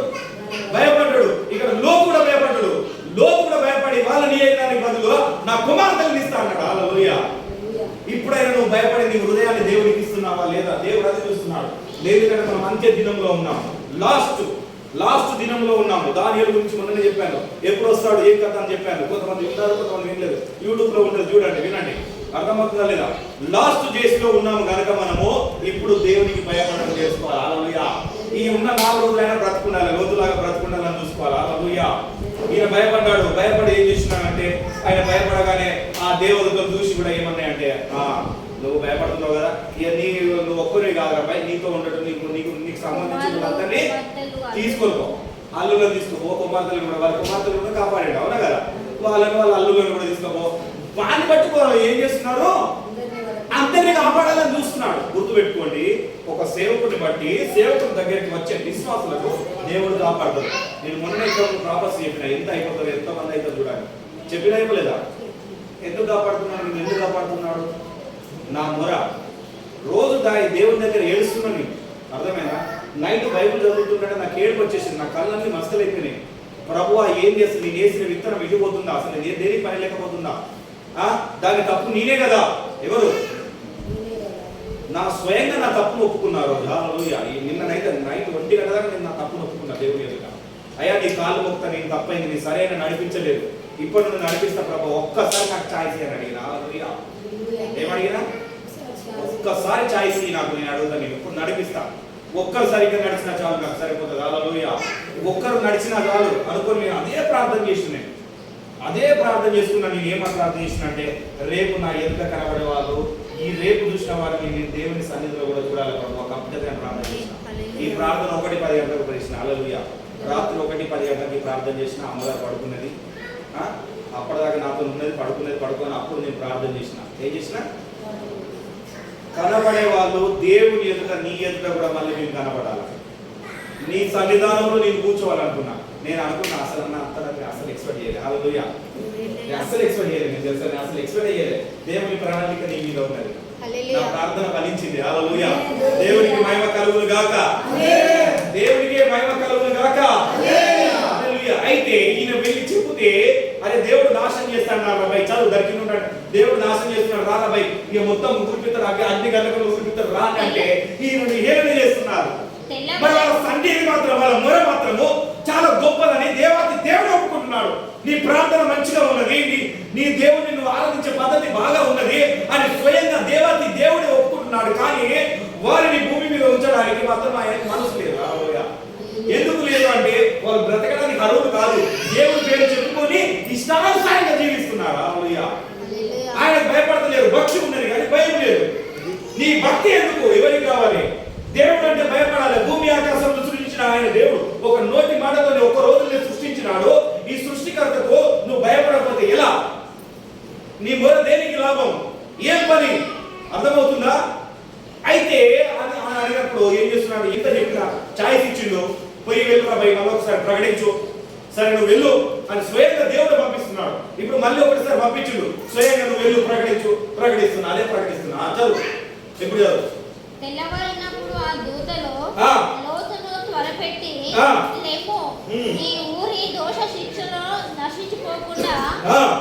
భయపడ్డాడు. ఇక్కడ లోతు కూడా భయపడ్డాడు. లోతు కూడా భయపడి వాళ్ళని చేయడానికి బదులు నా కుమార్తెలను ఇస్తా అన్నాడు. హల్లెలూయా. ఇప్పుడైనా నువ్వు భయపడి నీ హృదయాన్ని దేవుడికి ఇస్తున్నావా లేదా? దేవుడు అది చూస్తున్నాడు. లేదు కనుక మనం అంత్య దినంలో ఉన్నాం, లాస్ట్ దినంలో ఉన్నాము. దానియేలు గురించి మొన్ననే చెప్పాను. ఎప్పుడు వస్తాడు, ఏం కథ అని చెప్పాను. కొంతమంది విన్నారు, కొంతమంది వినలేదు. యూట్యూబ్ లో ఉంటుంది, చూడండి, వినండి. అర్థమవుతుందా లేదా? లాస్ట్ డేస్ లో ఉన్నాము కనుక మనము ఇప్పుడు దేవునికి భయపడడం చేసుకోవాలి. హల్లెలూయా. ఈ ఉన్న 4 రోజులైనా బ్రతుకుండాలి, లోతులాగా బ్రతుకుండాలని చూసుకోవాలి. హల్లెలూయా. ఈయన భయపడ్డాడు. భయపడి ఏం చేస్తున్నాడంటే, ఆయన భయపడగానే ఆ దేవుడితో చూసి కూడా ఏమన్నాయంటే, నువ్వు భయపడుతున్నావు కదా, ఇక నువ్వు ఒక్కరే కాదురా, నీతో ఉండటం నీకు సంబంధించిన వాళ్ళందరినీ తీసుకోకో, అల్లులను తీసుకోపో, కుమార్తెలు కూడా, వాళ్ళ కుమార్తెలు కూడా కాపాడాడు. అవునా కదా? వాళ్ళ అల్లులను కూడా తీసుకోపో. వాడిని పట్టుకోవాలి. ఏం చేస్తున్నారు? అందరినీ కాపాడాలని చూస్తున్నాడు. గుర్తుపెట్టుకోండి, ఒక సేవకుని బట్టి సేవకుని దగ్గరికి వచ్చే విశ్వాసులకు దేవుడు కాపాడతాడు. నేను మొన్న ప్రాపర్స్ చెప్పిన, ఎంత అయిపోతుంది, ఎంతమంది అయితే చూడాలి, చెప్పిన అయిపోలేదా? ఎందుకు కాపాడుతున్నాడు? నేను ఎందుకు కాపాడుతున్నాడు? నా మొర రోజు దేవుని దగ్గర ఏడుస్తున్నాను. అర్థమైనా? నైట్ బైబిల్ చదువుతుంటే నాకు ఏడుపు వచ్చేసింది, నా కళ్ళన్నీ మస్తలైపోయినాయి. ప్రభువా ఏం చేస్తుంది? నేను వేసిన విత్తనం ఇడిపోతుందా? అసలు నేను దేనికి పని లేకపోతుందా? దాని తప్పు నేనే కదా. ఎవరు? నా స్వయంగా నా తప్పును ఒప్పుకున్నారు. నిన్న నైట్ 1 గంటల దాకా నేను నా తప్పును ఒప్పుకున్నా దేవుని ఎదుట. అయ్యా నీ కాళ్ళు మొక్తా, నేను తప్పైంది, నీ సరైన నడిపించలేదు, ఇప్పుడు నువ్వు నడిపిస్తా ప్రభు, ఒక్కసారి నాకు ఛాయిస్ అని అడిగినా. ఏమడిగినా? ఒక్కసారి ఛాయిస్ నాకు, నేను అడుగుతాను, నేను ఇప్పుడు నడిపిస్తా. ఒక్కరు సరిగ్గా నడిచినా చాలు, నాకు సరిపోతుంది. హల్లెలూయా. ఒక్కరు నడిచినా చాలు అనుకోని నేను అదే ప్రార్థన చేస్తున్నాను, అదే ప్రార్థన చేసుకున్నా. నేను ఏమని ప్రార్థన చేసిన అంటే, రేపు నా ఎదుట కనబడే వాళ్ళు, ఈ రేపు చూసిన వారిని నేను దేవుని సన్నిధిలో కూడా చూడాలి ప్రభు. ఒక అద్భుతమైన ప్రార్థన చేసిన. ఈ ప్రార్థన 1:10 గంటలకు చేసిన. హల్లెలూయా. రాత్రి 1:10 గంటలకి ప్రార్థన చేసిన. అమ్మగారు పడుకున్నది, అప్పటిదాకా నాతో ఉన్నది, పడుకొని అప్పుడు నేను ప్రార్థన చేసిన. ఏం చేసిన? కనబడే వాళ్ళు దేవుని ఎదుట, నీ ఎదుట కూడా మళ్ళీ నేను కనబడాలి, నీ సన్నిధానంలో నేను కూర్చోవాలనుకున్నా. నేను అనుకున్నా అసలు నా అసలు ఎక్స్పెక్ట్ చేయలేదు. హల్లెలూయా. అసలు ఎక్స్పెక్ట్ చేయలేదు, నేను తెలుసా, నేను అసలు ఎక్స్పెక్ట్ చేయలేదు. దేవుని ప్రణాళిక నీ మీద ఉన్నది. నా ప్రార్థన ఫలించింది. హల్లెలూయా. దేవునికి మహిమ కలుగును గాక, దేవునికి మహిమ కలుగును గాక. హల్లెలూయా. అయితే ఈయన వెళ్ళి చెబితే, అరే దేవుడు నాశనం చేస్తాడు నా బాబాయ్, చదువు దరికి ఉంటాడు, దేవుడు నాశనం చేస్తున్నాడు రా బాబాయ్, ఇక మొత్తం ఊరిపిస్తారు, అగ్ని గంటకు ఊరిపిస్తారు రా అంటే ఈయన హేళన చేస్తున్నారు. మరి వాళ్ళ సందేహం మాత్రం, వాళ్ళ మొర మాత్రము చాలా గొప్పదని దేవుడు ఒప్పుకుంటున్నాడు. నీ ప్రార్థన మంచిగా ఉన్నది, నీ దేవుడిని నువ్వు ఆరాధించే పద్ధతి బాగా ఉన్నది అని స్వయంగా దేవుడే ఒప్పుకుంటున్నాడు. కానీ వారిని భూమి మీద ఉంచడానికి మాత్రం ఆయనకు మనసు లేదు. ఎందుకు లేదు అంటే, వాళ్ళు బ్రతకడానికి అర్హులు కాదు. దేవుడి పేరు చెప్పుకొని ఇష్టానుసారంగా జీవిస్తున్నారు. ఆయనకు భయపడతలేరు. భక్తి ఉన్నది కానీ భయం లేదు. నీ భక్తి ఎందుకు? ఎవరికి కావాలి? దేవుడు అంటే భయపడాలి. భూమి ఆకాశంలో సృష్టించిన ఆయన దేవుడు ఒక నోటి మాటతో ఒక రోజుని సృష్టించినాడు. ఈ సృష్టికర్తకు నువ్వు భయపడకపోతే ఎలా? నీ మొర దేనికి లాభం? ఏం పని? అర్థమవుతుందా? అయితే అని అడిగినప్పుడు ఏం చేస్తున్నాడు? ఇంత చెప్పిన ఛాయిస్ ఇచ్చిండు, పోయి వెళ్ళు ప్రభు, మళ్ళొకసారి ప్రకటించు, సరే నువ్వు వెళ్ళు అని స్వయంగా దేవుడు పంపిస్తున్నాడు. ఇప్పుడు మళ్ళీ ఒకటిసారి పంపించుడు, స్వయంగా నువ్వు వెళ్ళు ప్రకటిస్తున్నా, అదే ప్రకటిస్తున్నా. చదువు, ఎప్పుడు చదువు. తెల్లవారినప్పుడు ఆ దూతలో లోతును త్వరపెట్టి, లేమో ఈ ఊరి దోష శిక్షలో నశించిపోకుండా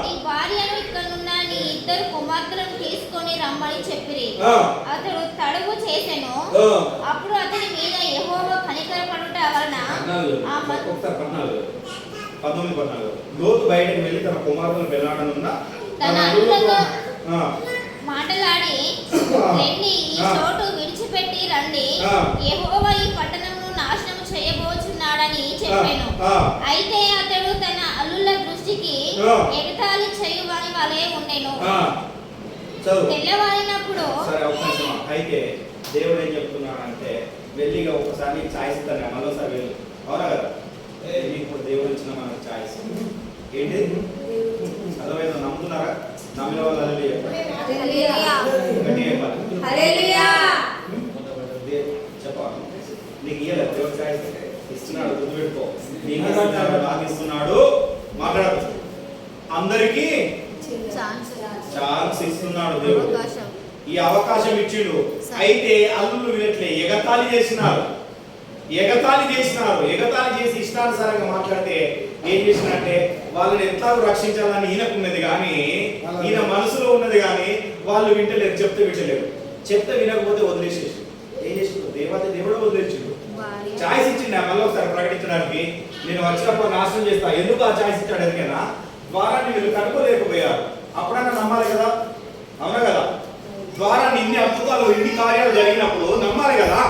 నీ భార్యను ఇక్కడున్న నీ 2 కుమార్తెలను తీసుకొని రమ్మని చెప్పిరి. అతడు తడువు చేసెను. అప్పుడు అతని మీద యెహోవా కనికరపడుట వలన లోతు బయటకు వెళ్ళి తన కుమార్తెను పెళ్ళాడనున్న తన అల్లులతో మాటలాడి, రండి, ఈ చోటు విడిచిపెట్టి రండి, యెహోవా ఈ పట్టణమును నాశనం చేయబోచున్నాడని చెప్పాను. అయితే అతడు తన అల్లుల దృష్టికి ఎగతాళి చేయువాని వలె ఉండెను. తెల్లవారినప్పుడు అయితే దేవుడు ఏం చెప్తున్నాడు అంటే, వెళ్ళిగా ఒకసారి ఛాయిస్ ఇస్తాను, మరోసారి వెళ్ళు. అవునా కదా? ఇప్పుడు దేవుడు ఇచ్చిన మనకు ఛాయిస్ ఏంటి? అర్థమైందా? నమ్ముతున్నారా? నమ్మిన వాళ్ళు చెప్పాలి. నీకు ఇయ్యలేదు దేవుడు ఛాయిస్ ఇస్తున్నాడు, గుర్తుపెట్టుకో. నీకు ఇస్తున్నాడు, మాట్లాడదు. అందరికీ ఛాన్స్ ఇస్తున్నాడు దేవుడు, ఈ అవకాశం ఇచ్చిండు. అయితే అల్లులు వినట్లే, ఎగతాళి చేసినారు. ఎగతాళి చేసి ఇష్టానుసారంగా మాట్లాడితే ఏం చేసినట్టే, వాళ్ళని ఎట్లా రక్షించాలని ఈయనకున్నది కానీ, ఈయన మనసులో ఉన్నది కానీ వాళ్ళు వింటలేరు, చెప్తే వింటలేరు. చెప్తే వినకపోతే వదిలేసేసి ఏం చేసిండు? దేవుడు వదిలేసిండు. ఛాయిస్ ఇచ్చిండు మళ్ళీ ఒకసారి ప్రకటించడానికి. నేను వచ్చినప్పుడు నాశనం చేస్తా. ఎందుకు ఆ ఛాయిస్ ఇచ్చాడు? ఎందుకైనా ద్వారాన్ని వీళ్ళు కనుక్కోలేకపోయారు. అప్పుడన్నా నమ్మాలి కదా? అవునా కదా? ద్వారాన్ని ఇన్ని అద్భుతాలు, ఇన్ని కార్యాలు జరిగినప్పుడు నమ్మాలి కదా?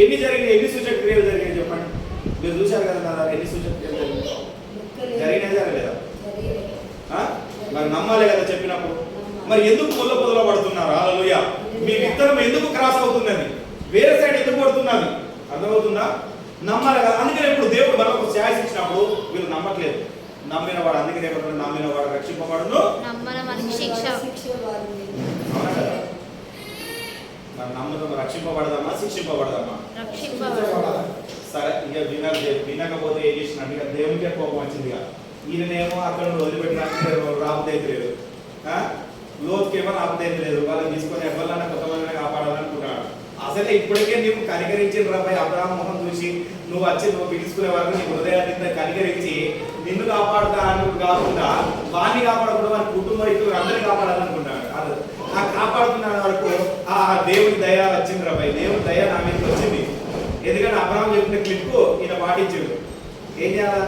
ఎన్ని జరిగినాయి? ఎన్ని సూచక క్రియలు జరిగాయి చెప్పండి. మీరు చూశారు కదా, ఎన్ని సూచక క్రియలు జరిగినాయి, జరగలేదా? మరి నమ్మాలి కదా చెప్పినప్పుడు. మరి ఎందుకు ముళ్ళ పొదలో పడుతున్నారు? హల్లెలూయా. మీ విత్తనం ఎందుకు క్రాస్ అవుతున్నది? వేరే సైడ్ ఎందుకు పడుతున్నది? అర్థమవుతుందా? నమ్మాలి కదా. అందుకని ఇప్పుడు దేవుడు మరొక ఛాయిస్ ఇచ్చినప్పుడు వీళ్ళు నమ్మట్లేదు. నమ్మిన వాడు, అందుకనే నమ్మిన వాడు రక్షింపబడును, అవునా కదా? మరి నమ్ముదామా? రక్షింపబడదామా? శిక్షింపబడదామా? సరే, ఇక వినకపోతే ఏం చేసినట్టు ఇక దేవునికే కోపం వచ్చింది. ఈయననేమో అక్కడ వదిలిపెట్టినట్టు రాబుదైతే లేదు, లోతుకేమో రాబుదైతే లేదు. వాళ్ళని తీసుకొని ఎవరినైనా కొంతమందిని కాపాడాలనుకుంటున్నాడు. అసలే ఇప్పటికే నీవు కనికరించిన రాబాయ్ అబ్రాహాము మొహం చూసి నువ్వు పిలుచుకునే వరకు నీ హృదయాన్ని కనికరించి నిన్ను కాపాడుతా అన్నప్పుడు కాకుండా వాడిని కాపాడకుండా వారి కుటుంబం ఇటు అందరినీ కాపాడాలనుకుంటాడు. ఆ కాపాడుతున్నాడు వరకు ఆ దేవుడి దయ వచ్చింది రాబాయ్, దేవుడి దయ నా మీదకి వచ్చింది. ఎందుకంటే అబ్రాహాము చెప్పిన క్లిప్కు ఈయన పాటించాడు. ఏం చేయాలా?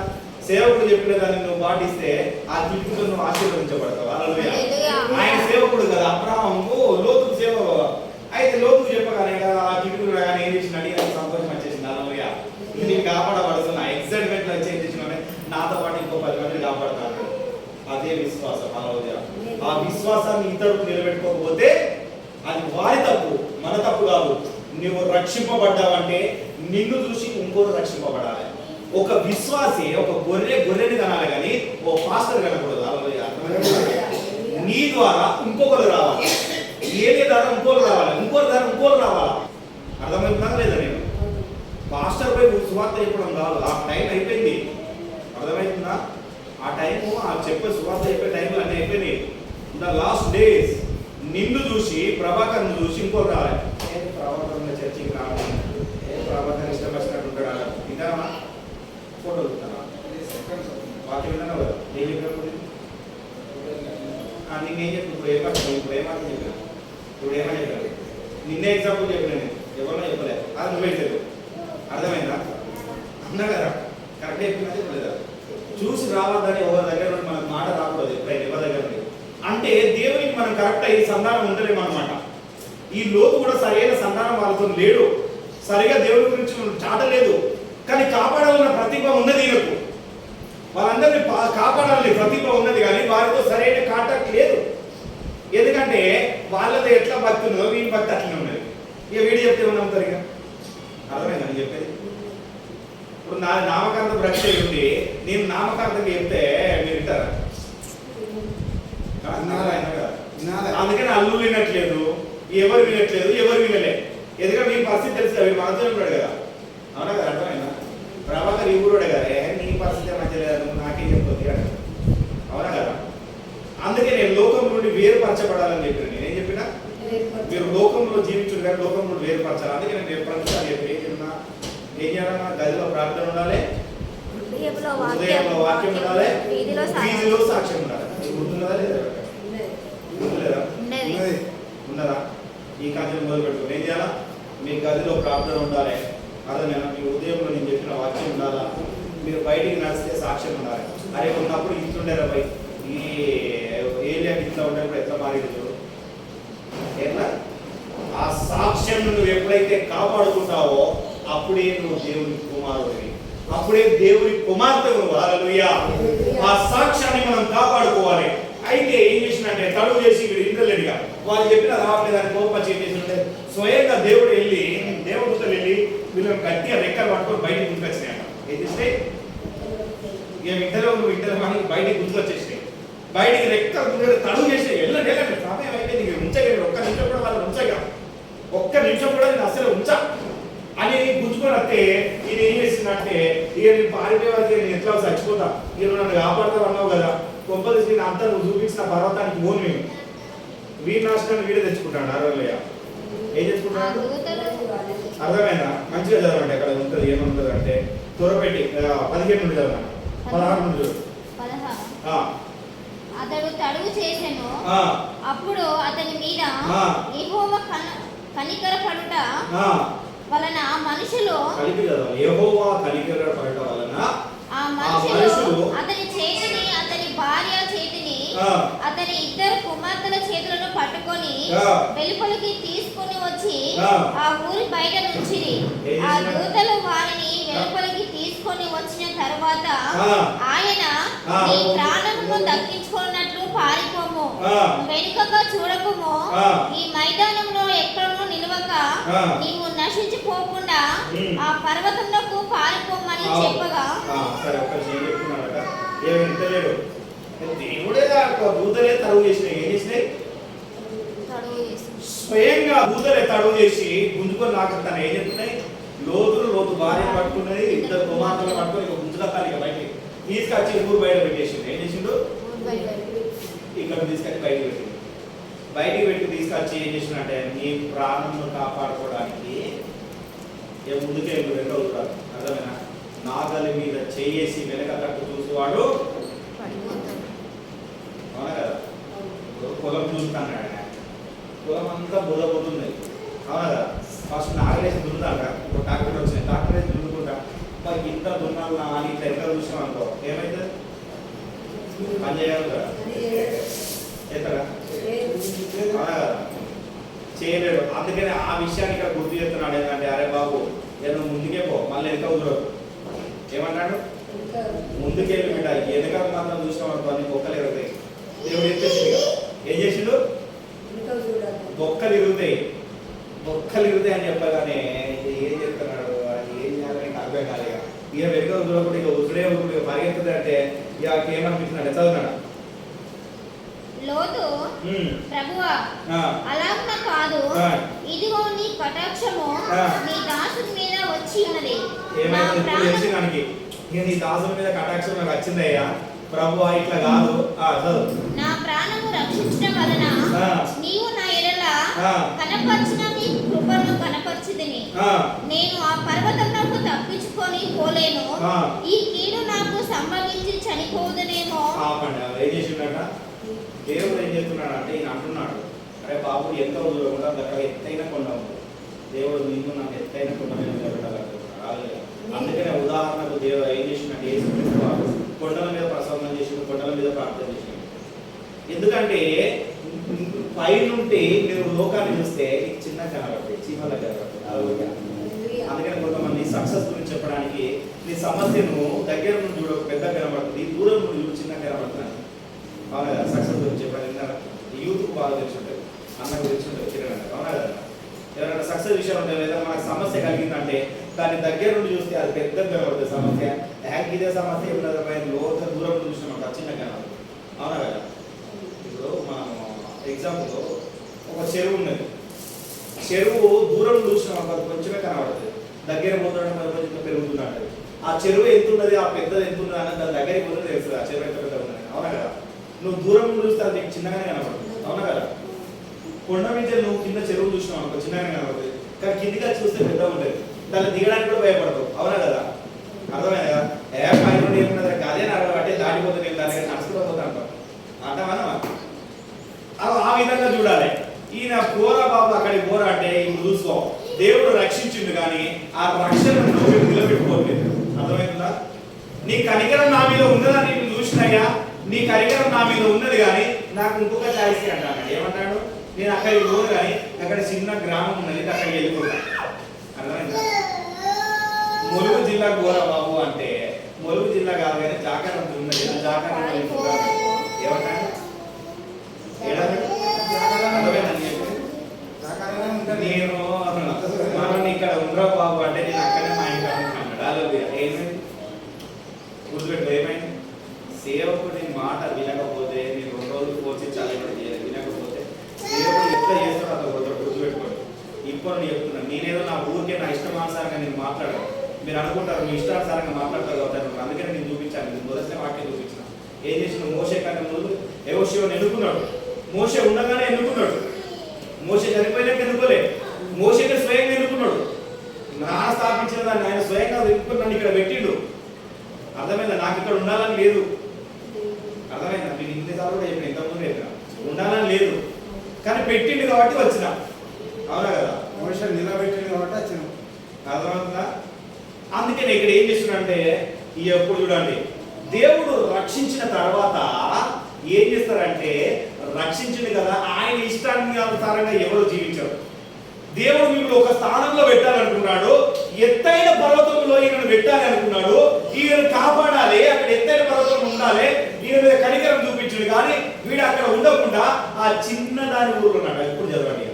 సేవకుడు చెప్పిన దాన్ని నువ్వు పాటిస్తే ఆ క్లిప్తో నువ్వు ఆశీర్వదించబడతావు. హల్లెలూయా. ఆయన సేవకుడు కదా. అబ్రాహాము లోతు అయితే లోతు చెప్పగానే కదా ఆ కిటుకులు కానీ ఏం చేసిన నాకు సంతోషం వచ్చేసింది అలా నేను కాపాడబడుతున్నా ఎగ్జైట్మెంట్ వచ్చి ఏం చేసిన నాతో పాటు ఇంకో 10 మందిని కాపాడుతాను. అదే విశ్వాసం. అలా ఆ విశ్వాసాన్ని ఇతరులకు నిలబెట్టుకోకపోతే అది వారి తప్పు, మన తప్పు కాదు. నువ్వు రక్షింపబడ్డావంటే నిన్ను చూసి ఇంకోరు రక్షింపబడాలి. ఒక విశ్వాసి ఒక గొర్రెని కనాలి కానీ ఓ పాస్టర్ కనకూడదు. నీ ద్వారా ఇంకొకరు రావాలి, ఏదే ద్వారా ఇంకోరు రావాలి, ఇంకోరు ద్వారా ఇంకోరు రావాలా. అర్థమవుతుందా లేదా? నేను పాస్టర్ పై సువార్త చెప్పడం కాదు, ఆ టైం అయిపోయింది. అర్థమవుతుందా? ఆ టైము ఆ చెప్పే సువార్త చెప్పే టైంలో అన్నీ అయిపోయినాయి. The last days. నిన్ను చూసి ప్రభాకర్ను చూసి ఇంకోరు రావాలి. ప్రభాకర్ చర్చికి రావాలి, ప్రభాకర్ ఇష్టం వచ్చినట్టు ఉంటాడు. ఇంకా ఫోటో చూస్తారా? వాక్యం విన్నాను కదా, ఏం చెప్పినప్పుడు నేనేం చెప్పి ఇప్పుడు ఏమాత్రం చెప్పినా ఇప్పుడు ఏమని చెప్పాను? నిన్నే ఎగ్జాంపుల్ చెప్పిన నేను, ఎవరినో చెప్పలేదు. అది నువ్వే చెప్పు. అర్థమైందా? అన్నా కదా, కరెక్ట్ చెప్పినా చెప్పలేదా? చూసి రావద్దని ఎవరి దగ్గర నుండి మనకు మాట రాకూడదు. ఎప్పుడైనా ఎవరి దగ్గర నుండి అంటే దేవునికి మనం కరెక్ట్ అయ్యి సంధానం ఉండలేమన్నమాట. ఈ లోతు కూడా సరైన సంధానం వాళ్ళతో లేడు, సరిగా దేవుడి గురించి చాటలేదు. కానీ కాపాడాలన్న ప్రతిభ ఉన్నది ఈయనకు. వాళ్ళందరినీ కాపాడాలని ప్రతిభ ఉన్నది కానీ వారితో సరైన కాంటాక్ట్ లేదు. ఎందుకంటే వాళ్ళతో ఎట్లా భక్తి ఉన్నదో వీని భక్తి అట్లనే ఉన్నది. ఇక వీడు చెప్తే నమ్ముతారు. ఇక అర్థమైందని చెప్పేది. ఇప్పుడు నా నామకాంతం రక్ష ఉంది, నేను నామకాంతం చెప్తే మీరు వింటారా? అందుకని అల్లు వినట్లేదు, ఎవరు వినట్లేదు, ఎవరు వినలే. ఎందుకంటే మీ పరిస్థితి తెలుసు, అవి మనతో ఉంటాడు కదా. అవునా కదా? అర్థమైందా? ప్రభాకర్ ఈ ఊరోడే కదా, నీ పరిస్థితి మంచిగా లేదు, నాకేం చెప్తుంది కదా. అవునా కదా? అందుకే నేను లోకం నుండి వేరుపరచబడాలని చెప్పిన. నేనేం చెప్పినా? మీరు లోకంలో జీవించుడు కానీ లోకం నుండి వేరుపరచాలి. అందుకే నేను ప్రతిసారి చెప్పి ఏం చేయాలన్నా గదిలో ప్రార్థన ఉండాలి, హృదయంలో వాక్యం ఉండాలి, వీధిలో సాక్ష్యం ఉండాలి. గుర్తున్నదా లేదా? గుర్తులేదా? ఉన్నదా? ఈ కార్యం మొదలు పెట్టుకుని ఏం చేయాలా? మీ గదిలో ప్రార్థన ఉండాలి. అర్థమైనా? మీ ఉదయంలో నేను చెప్పిన వాక్యం ఉండాలా. మీరు బయటికి నడిస్తే సాక్ష్యం ఉండాలి. అరే ఉన్నప్పుడు ఇట్లుండేరా బై, ఈ ఏరియా ఇట్లా ఉండేప్పుడు ఎట్లా మారేది చూడు. ఎట్లా ఆ సాక్ష్యం నువ్వు ఎప్పుడైతే కాపాడుకుంటావో అప్పుడే నువ్వు దేవుని కుమారుడివి, అప్పుడే దేవుని కుమార్తె. హల్లెలూయా. ఆ సాక్ష్యాన్ని మనం కాపాడుకోవాలి. అయితే ఏం చేసినంటే తడువు చేసి వీడు ఇంటర్లేడుగా వాళ్ళు చెప్పిన రావట్లేదని కోపచ్చి ఏం చేసినట్టే స్వయంగా దేవుడు వెళ్ళి దేవుడితో వెళ్ళి వీళ్ళని గట్టిగా రెక్కలు పట్టుకొని బయటికి గుర్తుకొచ్చినాయట. ఏం చేస్తే ఇక వింటలో నువ్వు వింటలో మనకి బయటికి గుర్తుకొచ్చేసినాయి. బయటికి రెక్కలు తడువు చేసి వెళ్ళండి సమయం అయిపోయింది, ఉంచగలి ఒక్క నిమిషం కూడా వాళ్ళు ఉంచగా, ఒక్క నిమిషం కూడా నేను అసలు ఉంచా అని గుంజుకొని వస్తే ఈయన ఏం చేసిందంటే ఇక నేను పారిపోయే వరకు నేను ఎట్లా చచ్చిపోతా, ఇక నన్ను కాపాడుతావు అన్నావు కదా, కొంపది నేను అంతా నువ్వు చూపించిన పర్వతానికి పోను మేము. వీడి నాశనాన్ని వీడే తెచ్చుకుంటాడు. అరవయ్య ఏం తెచ్చుకుంటాడు? అర్థమైందా? మంచిగా చదవండి. అక్కడ ఉంటుంది ఏముంటుంది అంటే త్వరపెట్టి 15 నుండి చదవండి, 16 నుండి చూడు. అతడు తడువు చేసెను, అప్పుడు అతని మీద యెహోవా కనికరపడుట వలన ఆ మనుషులు అతని చేతిని, అతని భార్య చేతిని, అతని 2 కుమార్తెల చేతులను పట్టుకొని వెలుపలికి తీసుకుని వచ్చి ఆ ఊరి బయట నుంచిరి. ఆ దూతలు వారిని వెలుపలికి తీసుకొని వచ్చిన తర్వాత ఆయన నీ ప్రాణమును దక్కించుకున్నట్లు పారిపోము, వెనుకగా చూడకుము, ఈ మైదానంలో ఎక్కడనూ నిలవక నీవు నశించిపోకుండా ఆ పర్వతంలోకి పారిపోమని చెప్పగా దేవుడే దూతలే తడువు చేసినాయి. ఏం చేసినాయి? స్వయంగా దూతలే తడువు చేసి గుంజుకొని లాగుతాను. ఏం చెప్తున్నాయి? లోతు భార్య పట్టుకున్నది, 2 కుమార్తెలు పట్టుకొని ఇక గుంజుకొస్తాను. ఇక బయటికి తీసుకొచ్చి ఊరు బయట పెట్టేసిండు. ఏం చేసిండు? ఇక్కడ తీసుకొచ్చి బయటకు పెట్టిండు. బయటికి పెట్టి తీసుకొచ్చి ఏం చేసిండంటే నీ ప్రాణంను కాపాడుకోవడానికి ముందుకే వెనక అవుతాడు. అర్థమైనా? నాగలి మీద చేసి వెనక కట్టు చూసేవాడు. అవునా కదా? పొలం చూస్తాను, పొలం అంతా బురదపోతుంది. అవునా కదా? ఫస్ట్ నాగలేసి దున్నుతాక ఇప్పుడు ట్రాక్టర్ వచ్చినాయి, ట్రాక్టర్ వేసి దున్నుకుంటా ఇంత దున్నాలా అని ఇట్లా ఎంత చూసాం అనుకో ఏమైతుంది? పని చేయాలి కదా, చేస్తారా? అవునా కదా? చేయలేడు. అందుకని ఆ విషయాన్ని ఇక్కడ గుర్తు చేస్తున్నాడు. ఏంటంటే అరే బాబు నేను ముందుకే పో, మళ్ళీ వెనక కుదరదు. ఏమన్నాడు? ముందుకెళ్ళి బిడ్డ, వెనక మాత్రం చూసిన వాడు బొక్కలు ఎరుగుతాయి. దేవుడు ఏం చేసిండు? బొక్కలు ఇరుగుతాయి, బొక్కలు ఇరుగుతాయి అని చెప్పగానే ఏం చెప్తున్నాడు? అది ఏం చేయాలని అర్థం కాలేక ఇక వెనుక కుదరకుండా ఇక ఉసుడే ఉసుడు పరిగెత్తుంది అంటే ఇక ఏమనిపిస్తున్నాడు? చదువుతున్నాడు. లోతు ప్రభువా అలాగున కాదు, ఇదిగో నీ కటాక్షము నీ దాసుని మీద వచ్చి ఉన్నది. ఏమైంది? ఇక నీ దాసుని మీద కటాక్షం నాకు వచ్చిందయ్యా ప్రభువా, ఇట్లా కాదు. నా ప్రాణము రక్షించడం వలన నీవు నా ఎడల కనపరిచిన నీ కృపను కనపరిచితిని. నేను ఆ పర్వతమునకు తప్పించుకొని పోలేను, ఈ కీడు నాకు సంభవించి చనిపోదునేమో. ఏం చేసిండట దేవుడు? ఏం చేస్తున్నాడు అంటే ఈయన అంటున్నాడు, అరే బాబు ఎంత దూరం అక్కడ ఎత్తైన కొండ ఉంది, దేవుడు నీకు నాకు ఎత్తైన కొండ మీద పెట్టాలంటున్నాడు. అందుకనే ఉదాహరణకు దేవుడు ఏం చేసినట్టు కొండల మీద ప్రసంగం చేసిండు, కొండల మీద ప్రార్థన చేసిండు. ఎందుకంటే పైనుంటే మీరు లోకాన్ని చూస్తే చిన్న కనబడుతుంది, చీమల కనబడుతుంది. అందుకని కొంతమంది సక్సెస్ గురించి చెప్పడానికి నీ సమస్యను దగ్గర నుండి చూడ పెద్ద కనబడుతుంది, దూరం నుండి చూడు చిన్న కనబడుతుంది. అవునా కదా? సక్సెస్ గురించి చెప్పాలి. యూత్ బాగా తెలిసి ఉంటుంది, అన్నకు తెలిసి ఉంటుంది, చిన్న. అవునా కదా? ఎవరైనా సక్సెస్ విషయం ఉంటే లేదా మనకు సమస్య కలిగిందంటే దాన్ని దగ్గర నుండి చూస్తే అది పెద్ద కనబడుతుంది సమస్య. ఇదే సమస్య లోత దూరం నుండి చూసినాం చిన్న కనబడుతుంది. అవునా కదా? ఇప్పుడు మనం ఎగ్జాంపుల్ ఒక చెరువు ఉన్నది, చెరువు దూరం చూసినాం అది కొంచెమే కనబడుతుంది, దగ్గర పోతుంటే మరి కొంచెం పెరుగుతున్నట్టు. ఆ చెరువు ఎంత ఉన్నది, ఆ పెద్దది ఎంత ఉన్నది అని దాని దగ్గరికి పోతే తెలుస్తుంది ఆ చెరువు ఎంత పెద్దగా ఉన్నది. అవునా కదా? నువ్వు దూరం చూస్తే అది నీకు చిన్నగానే కనబడుతుంది. అవునా కదా? కొండ మీద నువ్వు కింద చెరువు చూసినావు అనుకో చిన్నగానే కనబడుతుంది, కానీ కిందిగా చూస్తే పెద్దగా ఉంటుంది, దాన్ని దిగడానికి కూడా భయపడతావు. అవునా కదా? అర్థమైంది కదా? పై నుండి ఏమున్నది అదే నడవ అంటే దాటిపోతే నేను దాన్ని నడుచుకోపోతా అంటాం అంటామన్నా. ఆ విధంగా చూడాలి. ఈయన పోరా బాబు అక్కడికి పోరా అంటే ఇప్పుడు చూసుకో, దేవుడు రక్షించిండు కానీ ఆ రక్షణను నువ్వు నిలబెట్టుకోలేదు. అర్థమవుతుందా? నీ కనికరం నా మీద ఉన్నదని నేను చూసినాయా, నీ కనికరం నా మీద ఉన్నది కానీ నాకు ఇంకొక ఛాయిస్ అంటాను. ఏమంటాడు? నేను అక్కడికి పోను కానీ అక్కడ చిన్న గ్రామం ఉన్నది, అక్కడికి వెళ్ళిపోతా. అర్థమైందా? ములుగు జిల్లా పోరా బాబు అంటే ములుగు జిల్లా కాదు కానీ జాకారం ఉన్నది, జాకారం ఏమంటాడు? నేను మనం ఇక్కడ ఉండరా బాబు అంటే నేను అక్కడే మా ఇంట్లో అన్నాడు. ఏమైంది? గుర్తుపెట్టు, ఏమైంది? సేవకుడి మాట వినకపోతే నేను 2 రోజులు పోషించాలి, వినకపోతే సేవకుడు ఎట్లా చేస్తాడో అతను గుర్తుపెట్టుకోండి. ఇప్పుడు నేను చెప్తున్నాను, నేనేదో నా ఊరికే నా ఇష్టమానుసారంగా నేను మాట్లాడాను. మీరు అనుకుంటారు మీ ఇష్టానుసారంగా మాట్లాడతారు కాబట్టి అందుకని నేను చూపించాను. నేను మొదటి వాక్యం చూపించిన. ఏం చేసిన? మోషే కన్నా ముందు యెహోషువను ఎన్నుకున్నాడు. మోషే ఉండగానే ఎన్నుకున్నాడు, మోషే చనిపోయినాక ఎన్నుకోలే, మోషేని స్వయంగా ఎన్నుకున్నాడు. నా స్థాపించిన దాన్ని ఆయన స్వయంగా ఎన్నుకుని నన్ను ఇక్కడ పెట్టిండు. అర్థమైందా? నాకు ఇక్కడ ఉండాలని లేదు. అర్థమైందా? నేను ఇన్నిసార్లు కూడా చెప్పిన, ఇంతకుముందు చెప్పిన ఉండాలని లేదు కానీ పెట్టిండు కాబట్టి వచ్చిన. అవునా కదా? మోషే నిలబెట్టిండు కాబట్టి వచ్చిన. అర్థమవుతుందా? అందుకని ఇక్కడ ఏం చేస్తున్నాడంటే ఎప్పుడు చూడండి, దేవుడు రక్షించిన తర్వాత ఏం చేస్తారంటే రక్షించింది కదా ఆయన ఇష్టానుసారంగా ఎవరు జీవించారు. దేవుడు మిమ్మల్ని ఒక స్థానంలో పెట్టాలనుకున్నాడు, ఎత్తైన పర్వతంలో ఈయనను పెట్టాలి అనుకున్నాడు, ఈయన కాపాడాలి, అక్కడ ఎత్తైన పర్వతం ఉండాలి, ఈయన మీద కనికరం చూపించింది. కానీ వీడు అక్కడ ఉండకుండా ఆ చిన్న దాని ఊరు ఉన్నాడు. ఇప్పుడు చదవండి,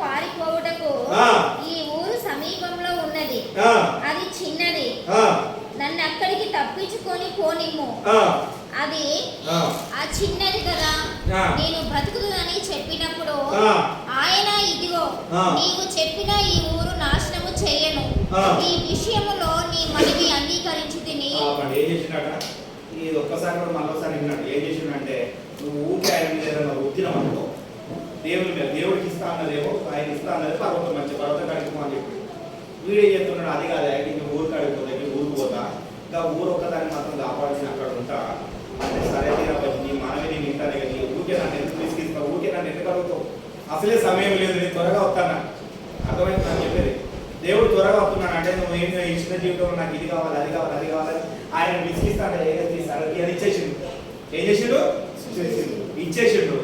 పారిపోవుటకు ఈ ఊరు సమీపంలో ఉన్నది, అది చిన్నది, నన్ను అక్కడికి తప్పించుకొని పోనిమ్ము. అది ఆ చిన్నది కదా, నేను బ్రతుకుతుందని చెప్పినప్పుడు ఆయన ఇదిగో నీవు చెప్పిన ఈ ఊరు నాశనము చేయను, ఈ విషయములో నీ మనవి అంగీకరించి తిని. ఏం చేసినాక ఇది ఒక్కసారి కూడా మరోసారి విన్నాడు. ఏం చేసిండంటే నువ్వు ఊరికి ఆయన మీద ఏదైనా వృత్తినం అనుకో, దేవుని మీద దేవుడికి ఇస్తా అన్నదేమో ఆయన ఇస్తా అన్నది పర్వతం మంచి పర్వతం కడుపు అని చెప్పి వీడేం చెప్తున్నాడు? అది కాదు, ఇంక ఊరు కడిగిపోతే ఊరికి పోతా, ఇంకా ఊరు ఒక్కదాన్ని మాత్రం కాపాడాల్సిన అక్కడ ఉంటా అంటే సరే నీ మనవి నేను వింటానే కదా, ఊరికే నన్ను ఎందుకు తీసుకెళ్తావు, ఊరికే నన్ను ఎందుకు అడుగుతావు, అసలే సమయం లేదు, నేను త్వరగా వస్తానా. అర్థమైంది అని చెప్పేది. దేవుడు త్వరగా వస్తున్నాడు అంటే నువ్వు ఏం ఇచ్చిన జీవితంలో నాకు ఇది కావాలి అది కావాలి అది కావాలి ఆయన విసిగిస్తాడు, ఏదో తీస్తాడు, అది ఇచ్చేసిండు. ఏం చేసిండు? ఇచ్చేసిండు.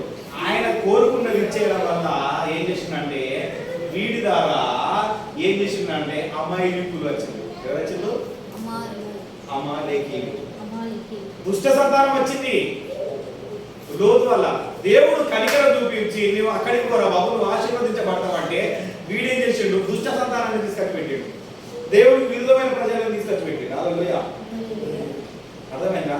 ఆయన కోరుకున్నది ఇచ్చేయడం వల్ల ఏం చేసిందంటే వీడి ద్వారా ఏం చేసిందంటే అమాయకులు వచ్చింది. ఎవరు వచ్చిండు? అమాలేకీయులు. దుష్ట సంతానం వచ్చింది లోతు వల్ల. దేవుడు కనికరం చూపించి నువ్వు అక్కడికి పోరా బాబు, నువ్వు ఆశీర్వదించబడతావంటే వీడేం చేసిండు? దుష్ట సంతానాన్ని తీసుకొచ్చి పెట్టాడు. దేవుడికి విరుద్ధమైన ప్రజలను తీసుకొచ్చి పెట్టాడు. హల్లెలూయా. అర్థమైందా?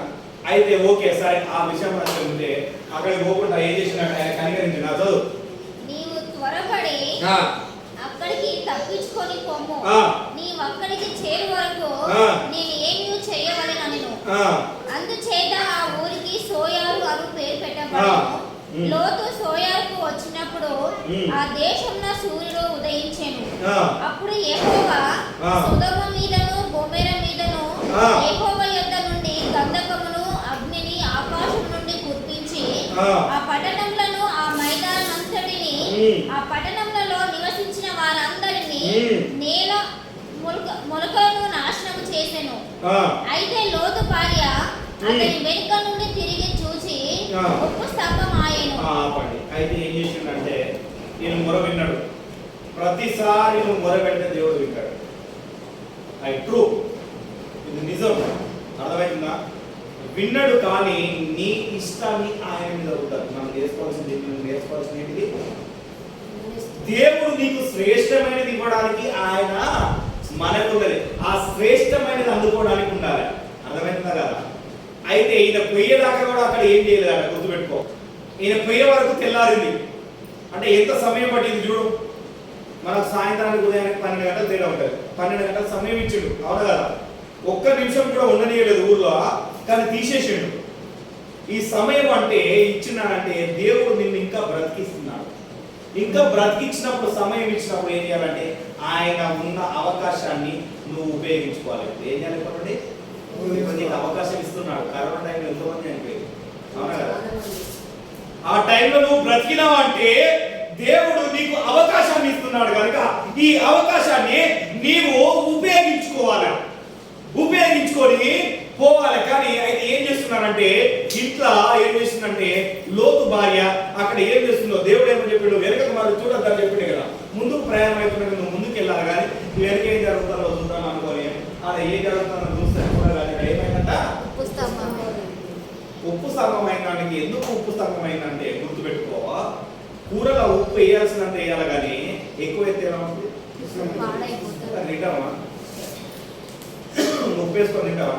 అయితే ఓకే సరే, ఆ విషయం ఉంటే అక్కడికి పోకుండా ఏం చేసిన కనికరించిన చదువు. నీవు త్వరపడి అక్కడికి తప్పించుకొని పొమ్ము. నీవు అక్కడికి చేరు వరకు నేను ఏమీ చేయవలెనను. అందుచేత ఆ ఊరికి సోయారు అను పేరు పెట్టబడెను. లోతు సోయారుకు వచ్చినప్పుడు ఆ దేశంలో సూర్యుడు ఉదయించెను. అప్పుడు యెహోవా సొదొమ మీదను గొమొర్రా మీదను యెహోవా యొద్ద నుండి గంధకమును అగ్నిని ఆకాశం నుండి కురిపించి ఆ పట్టణములను ఆ మైదానమంతటిని ఆ పట్టణములలో నివసించిన వారందరినీ నేల మొలకను నాశనము చేసెను. అయితే లోతు భార్య అతని వెనుక నుండి తిరిగి చూసి ఉప్పు స్తంభం ఆయెను. అయితే ఏం చేసిండంటే నేను మొర విన్నాడు. ప్రతిసారి నువ్వు మొర పెడితే దేవుడు వింటాడు. ట్రూ, ఇది నిజం. అర్థమవుతుందా? విన్నాడు, కానీ నీ ఇష్టాన్ని ఆయన మీద అవుతారు. మనం నేర్చుకోవాల్సింది ఏంటిది? దేవుడు నీకు శ్రేష్టమైనది ఇవ్వడానికి ఆయన మనకున్నది, ఆ శ్రేష్టమైనది అందుకోవడానికి ఉండాలి. అర్థమవుతుందా కదా? అయితే ఈయన పొయ్యేదాకా కూడా అక్కడ ఏం చేయలేదు. అక్కడ గుర్తుపెట్టుకో, ఈయన పొయ్యే వరకు తెల్లారింది. అంటే ఎంత సమయం పట్టింది చూడు. మనకు సాయంత్రానికి ఉదయానికి 12 గంటలు తేడా ఉంటుంది. 12 గంటల సమయం ఇచ్చిండు, అవును కదా? ఒక్క నిమిషం కూడా ఉండనీయలేదు ఊర్లో, కానీ తీసేసిండు. ఈ సమయం అంటే ఇచ్చినాడంటే దేవుడు నిన్ను ఇంకా బ్రతికిస్తున్నాడు. ఇంకా బ్రతికించినప్పుడు, సమయం ఇచ్చినప్పుడు ఏం చేయాలంటే ఆయన ఉన్న అవకాశాన్ని నువ్వు ఉపయోగించుకోవాలి. ఏం చేయాలి? చెప్పండి. నీకు అవకాశం ఇస్తున్నాడు. కరోనా టైంలో ఎంతోమంది చనిపోయింది, అవునా కదా? ఆ టైంలో నువ్వు బ్రతికినావు అంటే దేవుడు నీకు అవకాశాన్ని ఇస్తున్నాడు కనుక ఈ అవకాశాన్ని నీవు ఉపయోగించుకోవాలి, ఉపయోగించుకొని పోవాలి. కానీ అయితే ఏం చేస్తున్నారంటే ఇట్లా ఏం చేస్తుందంటే లోతు భార్య అక్కడ ఏం చేస్తుందో దేవుడు ఏమో చెప్పాడు, వెనక మరి చూడద్దని చెప్పిండే కదా. ముందుకు ప్రయాణం అయిపోయినాక నువ్వు ముందుకు వెళ్ళాలి, కానీ వెనక ఏం జరుగుతుందో చూద్దాం అనుకోని అలా ఏం జరుగుతుందో చూస్తే చూడాలి. ఏమైందంట? ఉప్పు స్తంభం అయినానికి. ఎందుకు ఉప్పు స్తంభం అయిందంటే గుర్తుపెట్టుకో, కూరలో ఉప్పు వేయాల్సినంత వేయాలి, కానీ ఎక్కువ అయితే ఏమవుతుంది? తింటావా? ఉప్పు వేసుకొని తింటావా?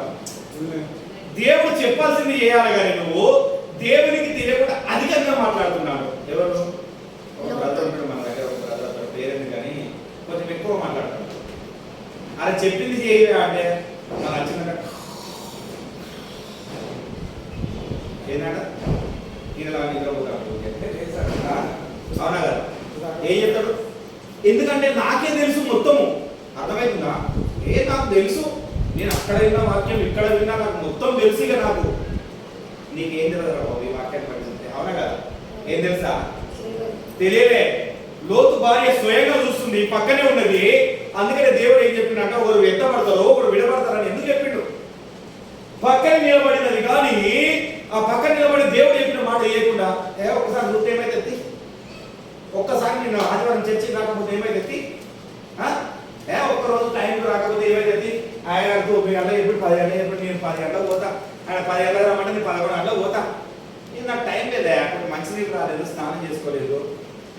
దేవుడు చెప్పాల్సింది చేయాలి, కానీ నువ్వు దేవునికి తెలియకుండా అధికంగా మాట్లాడుతున్నాడు. ఎవరు? బ్రదర్ ఉంటాడు మన దగ్గర, ఒక బ్రదర్ పేరెంట్, కానీ కొంచెం ఎక్కువ మాట్లాడతాడు. అలా చెప్పింది చేయవే అంటే నాకు నచ్చిందంట. ఏంటంట? ఇలా నిద్రపోతాడు, అవునా కదా? ఏం చెప్తాడు? ఎందుకంటే నాకే తెలుసు మొత్తము. అర్థమవుతుందా? నాకు తెలుసు, నేను అక్కడ విన్నా వాక్యం, ఇక్కడ విన్నా, నాకు మొత్తం తెలుసు. ఇక నాకు నీకేం తెలియదు బాబు ఈ వాక్యాన్ని పట్టింది, అవునా కదా? ఏం తెలుసా? తెలియలే. లోతు భార్య స్వయంగా చూస్తుంది, పక్కనే ఉన్నది. అందుకనే దేవుడు ఏం చెప్పిందంటే ఒకరు ఎత్తపడతారు, ఒకరు విడబడతారని ఎందుకు చెప్పిండు? పక్కన నిలబడినది, కానీ ఆ పక్కన నిలబడి దేవుడు చెప్పిన మాట చేయకుండా ఒక్కసారి చూస్తే ఏమైతే, ఒక్కసారి నేను ఆదివారం చర్చికి రాకపోతే ఏమైతే, ఒక్కరోజు టైంకి రాకపోతే ఏమైతే, ఆయన 9 గంటలు ఎప్పుడు 10 గంటలు ఎప్పుడు నేను 10 గంటలకు పోతా, ఆయన 10 గంటలకు రమ్మంటే నేను 11 గంటలకు పోతా. నేను నాకు టైం లేదా, అక్కడ మంచినీళ్ళు రాలేదు, స్నానం చేసుకోలేదు,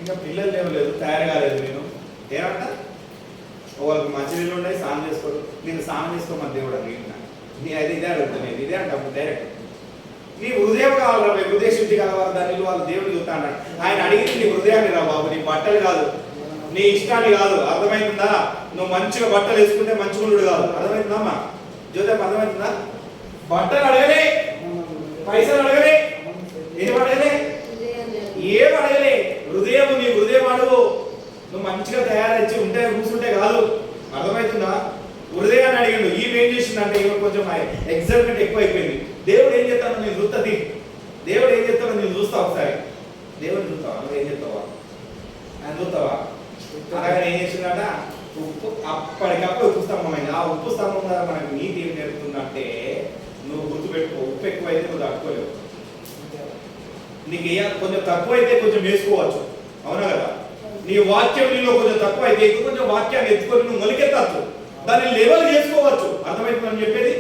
ఇంకా పిల్లలు లేవలేదు, తయారు కాలేదు. నేను ఏమంటా వాళ్ళకి మంచినీళ్ళు ఉన్నాయి, స్నానం చేసుకోరు. నేను స్నానం చేసుకోమని దేవుడు అడిగిన నీ అది ఇదే అడుగుతాను, నేను ఇదే అంటాను డైరెక్ట్. నీ హృదయం కావాలి, హృదయ శుద్ధి కావాలి, దాన్ని వాళ్ళు దేవుడు చూస్తా అన్నాడు. ఆయన అడిగింది నీ హృదయాన్ని రా బాబు, నీ బట్టలు కాదు, నీ ఇష్టాన్ని కాదు. అర్థమవుతుందా? నువ్వు మంచిగా బట్టలు వేసుకుంటే మంచిగా ఉండు కాదు. అర్థమవుతుందమ్మా? జ్యోతం అర్థమవుతుందా? బట్టలు అడగలే, పైసలు అడగలే, ఏం అడగలే, ఏం అడగలే. హృదయం, నీ హృదయం అడుగు. నువ్వు మంచిగా తయారచ్చి ఉంటే కూర్చుంటే కాదు. అర్థమవుతుందా? హృదయాన్ని అడిగిండు. ఈమె ఏం చేసిందంటే ఈమె కొంచెం ఎగ్జైట్మెంట్ ఎక్కువ అయిపోయింది. దేవుడు ఏం చేస్తాను నేను చూస్తుంది, దేవుడు ఏం చేస్తానో నేను చూస్తా. ఒకసారి దేవుడు చూస్తావా? నువ్వు ఏం చెప్తావా? ఆయన చూస్తావా? అలాగే ఏం చేసిందట, ఉప్పు అప్పటికప్పుడు ఉప్పు స్తంభం అయింది. ఆ ఉప్పు స్తంభం ద్వారా మనకు నీతి ఏం జరుగుతుందంటే నువ్వు గుర్తుపెట్టుకో, ఉప్పు ఎక్కువైతే నువ్వు తట్టుకోలేవు. నీకు కొంచెం తక్కువ అయితే కొంచెం వేసుకోవచ్చు, అవునా కదా? నీ వాక్యం నీలో కొంచెం తక్కువ అయితే ఇంకా కొంచెం వాక్యాన్ని ఎత్తుకొని నువ్వు మొలికెత్తచ్చు, దాన్ని లెవెల్ చేసుకోవచ్చు. అర్థమవుతుందని చెప్పేది.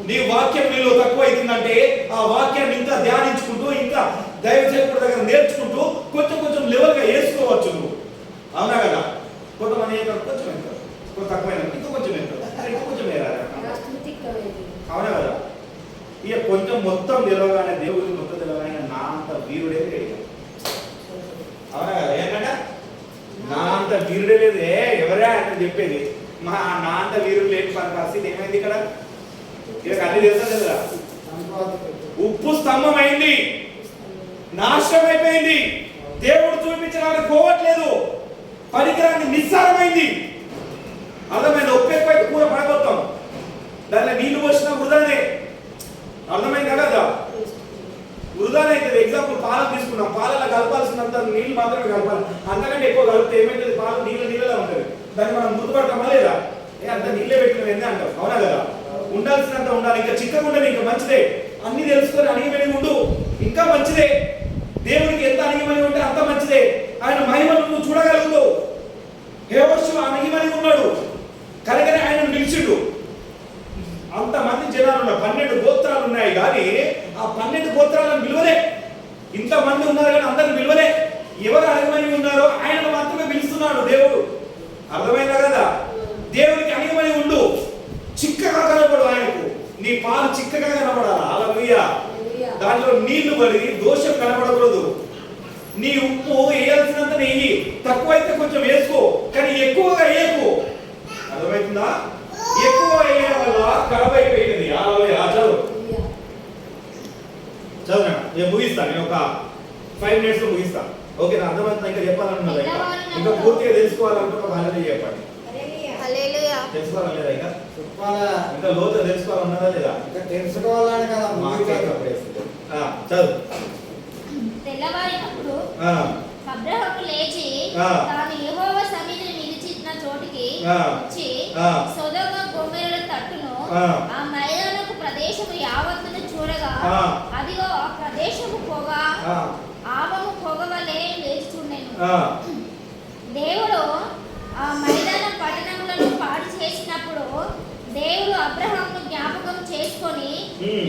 నీ వాక్యం నీలో తక్కువ అవుతుందంటే ఆ వాక్యాన్ని ఇంకా ధ్యానించుకుంటూ ఇంకా దైవ సేవకుడి దగ్గర నేర్చుకుంటూ కొంచెం కొంచెం లెవెల్గా వేసుకోవచ్చు నువ్వు, అవునా కదా? కొంతమంది కొంచెం ఎంత కొంచెం తక్కువైనా ఇంకా కొంచెం ఎంత ఇంకా కొంచెం వేరాలి, అవునా కదా? ఇక కొంచెం మొత్తం తెలవగానే దేవుడికి మొత్తం తెలవగానే నా అంత వీరుడే లేదు, అవునా కదా? ఏంటంటే నా అంత వీరుడే లేదు. ఎవరా అని చెప్పేది నా అంత వీరుడు లేని పరిస్థితి ఏమైంది ఇక్కడ? ఇక అన్ని తెలుసా కదా? ఉప్పు స్తంభం అయింది, నాశనం అయిపోయింది, దేవుడు చూపించడానికి పోవట్లేదు, పరికరాన్ని నిస్సారమైంది. అర్థమైంది? ఉప్పు ఎక్కువైతే కూర పడగొత్తాం, దాంట్లో నీళ్లు పోసినా వృధానే. అర్థమైంది కదా? వృధానే అవుతుంది. ఎగ్జాంపుల్ పాలు తీసుకున్నాం, పాలలో కలపాల్సినంత నీళ్ళు మాత్రమే కలపాలి, అంతకంటే ఎక్కువ కలిపితే ఏమైతుంది? పాలు నీళ్ళలా ఉంటుంది, దాన్ని మనం గుర్తుపడతామా లేదా? అంత నీళ్ళే పెట్టిన ఏంది అంటాం, అవునా కదా? ఉండాల్సినంత ఉండాలి, ఇంకా చిక్కగా ఉండదు, ఇంకా మంచిదే. అన్ని తెలుసుకొని అణిగిమని ఉండు, ఇంకా మంచిదే. దేవుడికి ఎంత అణిగిమని ఉంటే అంత మంచిదే. ఆయన మహిమను నువ్వు చూడగలుగుతావు. హేవర్షు అణిగిమని ఉన్నాడు కనుకనే ఆయన నిలిచిండు. అంతమంది జనాలు ఉన్నారు, 12 గోత్రాలు ఉన్నాయి, కానీ ఆ 12 గోత్రాలను విలువలే. ఇంతమంది ఉన్నారు కానీ అందరిని విలువలే. ఎవరు అణిగిమని ఉన్నారో ఆయనను మాత్రమే పిలుస్తున్నాడు దేవుడు. అర్థమైందా కదా? దేవుడికి అణిగిమని ఉండు, చిక్కగా కనపడు ఆయనకు. నీ పాలు చిక్కగా కనపడాలి. హల్లెలూయా. దాంట్లో నీళ్లు పడి దోషం కనపడకూడదు. నీ ఉప్పు వేయాల్సినంత నెయ్యి, తక్కువైతే కొంచెం వేసుకో, కానీ ఎక్కువగా వేయకు. అర్థమవుతుందా? ఎక్కువ వేయడం వల్ల ఖరాబ్ అయిపోయింది. హల్లెలూయా. చదువు నేను ముగిస్తాను, నేను ఒక 5 minutes లో ముగిస్తాను. ఓకే, నా అర్థమవుతుందా? ఇంకా చెప్పాలనున్నదా? ఇంకా పూర్తిగా తెలుసుకోవాలంటే ఒక హల్లెలూయా చెప్పండి. హల్లెలూయా. తెలుసుకోవాలా లేదా? ఇంకా చెప్పాలా? ఇంకా లోతు తెలుసుకోవాలన్నదా లేదా? ఇంకా తెలుసుకోవాలని కదా చదువు. తెల్లవారినప్పుడు అబ్రహాము లేచి తాను యెహోవా సన్నిధిని నిలిచిన చోటికి వచ్చి సొదొమ గొమొర్రా తట్టును ఆ మైదానపు ప్రదేశము యావత్తును చూడగా అదిగో ఆ ప్రదేశము పొగ ఆవము పొగ వలె లేచుచుండెను. దేవుడు ఆ మైదాన పట్టణములను పాడు చేసినప్పుడు దేవుడు అబ్రహామును జ్ఞాపకం చేసుకొని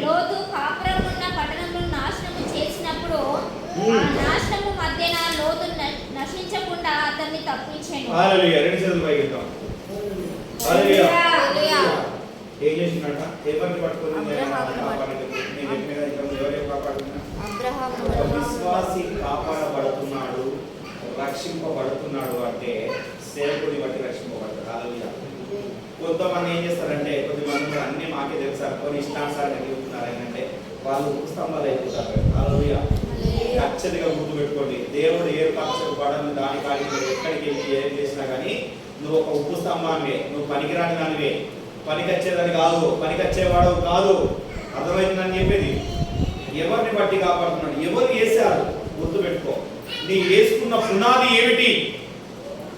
లోతు కాపురం ఉన్న పట్టణములను నాశనము చేసినప్పుడు ఆ నాశనము మధ్యన లోతు నశించకుండా అతన్ని తప్పించాను. హల్లెలూయా. రెండు చేతులు పైకెత్తాం. హల్లెలూయా. ఏం చేసినట్ట? ఎవరిని పట్టుకొని విశ్వాసి కాపాడబడుతున్నాడు, రక్షింపబడుతున్నాడు అంటే సేవకుడిని బట్టి రక్షింపబడతాడు. హల్లెలూయా. కొంతమంది ఏం చేస్తారంటే, కొద్దిమంది అన్ని మాకే తెలుసు కొన్ని ఇష్టానుసారంగా చెబుతున్నారు ఏంటంటే వాళ్ళు స్తంభాలు అయిపోతారు. హల్లెలూయా. ఖచ్చితంగా గుర్తు పెట్టుకోండి, దేవుడు ఏ పక్షకు పడని దాని కాడికి ఎక్కడికి వెళ్ళి ఏం చేసినా కానీ నువ్వు ఒక ఉప్పు స్తంభానివే, నువ్వు పనికిరాని దానివే, పనికొచ్చేదాన్ని కాదు, పనికొచ్చేవాడు కాదు. అర్థమైందని చెప్పేది. ఎవరిని బట్టి కాపాడుతున్నాడు? ఎవరు వేశారు? గుర్తు పెట్టుకో. నీ వేసుకున్న పునాది ఏమిటి?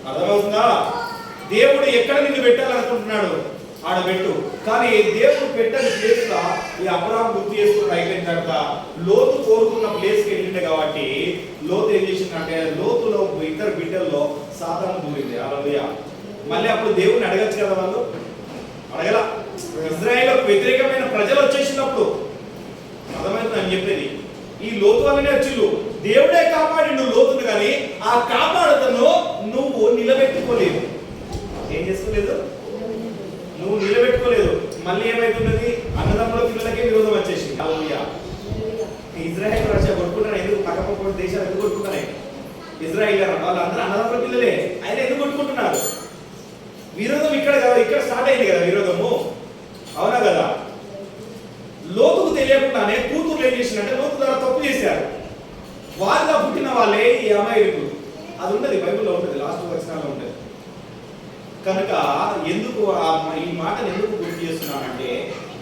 అర్థమవుతుందా? దేవుడు ఎక్కడ నిన్ను పెట్టాలనుకుంటున్నాడు ఆడబెట్టు. కానీ దేవుడు పెట్టని ప్లేస్ లా ఈ అబ్రహాము గుర్తు చేసుకున్నాడు. అయిపోయిన తర్వాత లోతు కోరుకున్న ప్లేస్కి వెళ్ళిండే కాబట్టి లోతు ఏం చేసిందంటే లోతులో 2 బిడ్డల్లో సాతాను దూరింది. హల్లెలూయా. మళ్ళీ అప్పుడు దేవుడిని అడగచ్చు కదా, వాళ్ళు అడగల. ఇజ్రాయేలుకు వ్యతిరేకమైన ప్రజలు వచ్చేసినప్పుడు అర్థమవుతుందని చెప్పేది. ఈ లోతు వల్లనే వచ్చిండు. దేవుడే కాపాడిండు లోతును, కానీ ఆ కాపాడుతను నువ్వు నిలబెట్టుకోలేదు. ఏం చేసుకోలేదు? నువ్వు నిలబెట్టుకోలేదు. మళ్ళీ ఏమైతున్నది? అన్నదమ్ముల పిల్లలకే విరోధం వచ్చేసింది. హల్లెలూయా. ఇజ్రాయేల్ రష్యా కొట్టుకుంటారు. ఎందుకు? పక్కపక్క దేశాలు ఎందుకు కొట్టుకుంటున్నాయి? ఇజ్రాయేల్ వాళ్ళందరూ అన్నదమ్ముల పిల్లలే, ఆయన ఎందుకు కొట్టుకుంటున్నారు? విరోధం ఇక్కడ కదా, ఇక్కడ స్టార్ట్ అయింది కదా విరోధము, అవునా కదా? లోతుకు తెలియకుండానే కూతురు ఏం చేసిందంటే లోతు ద్వారా తప్పు చేశారు. వారిగా పుట్టిన వాళ్ళే ఈ అమాయకులు. అది ఉన్నది, బైబిల్లో ఉంటుంది, లాస్ట్ వచనాల్లో ఉంటుంది. కనుక ఎందుకు ఈ మాటను ఎందుకు గుర్తు చేస్తున్నానంటే,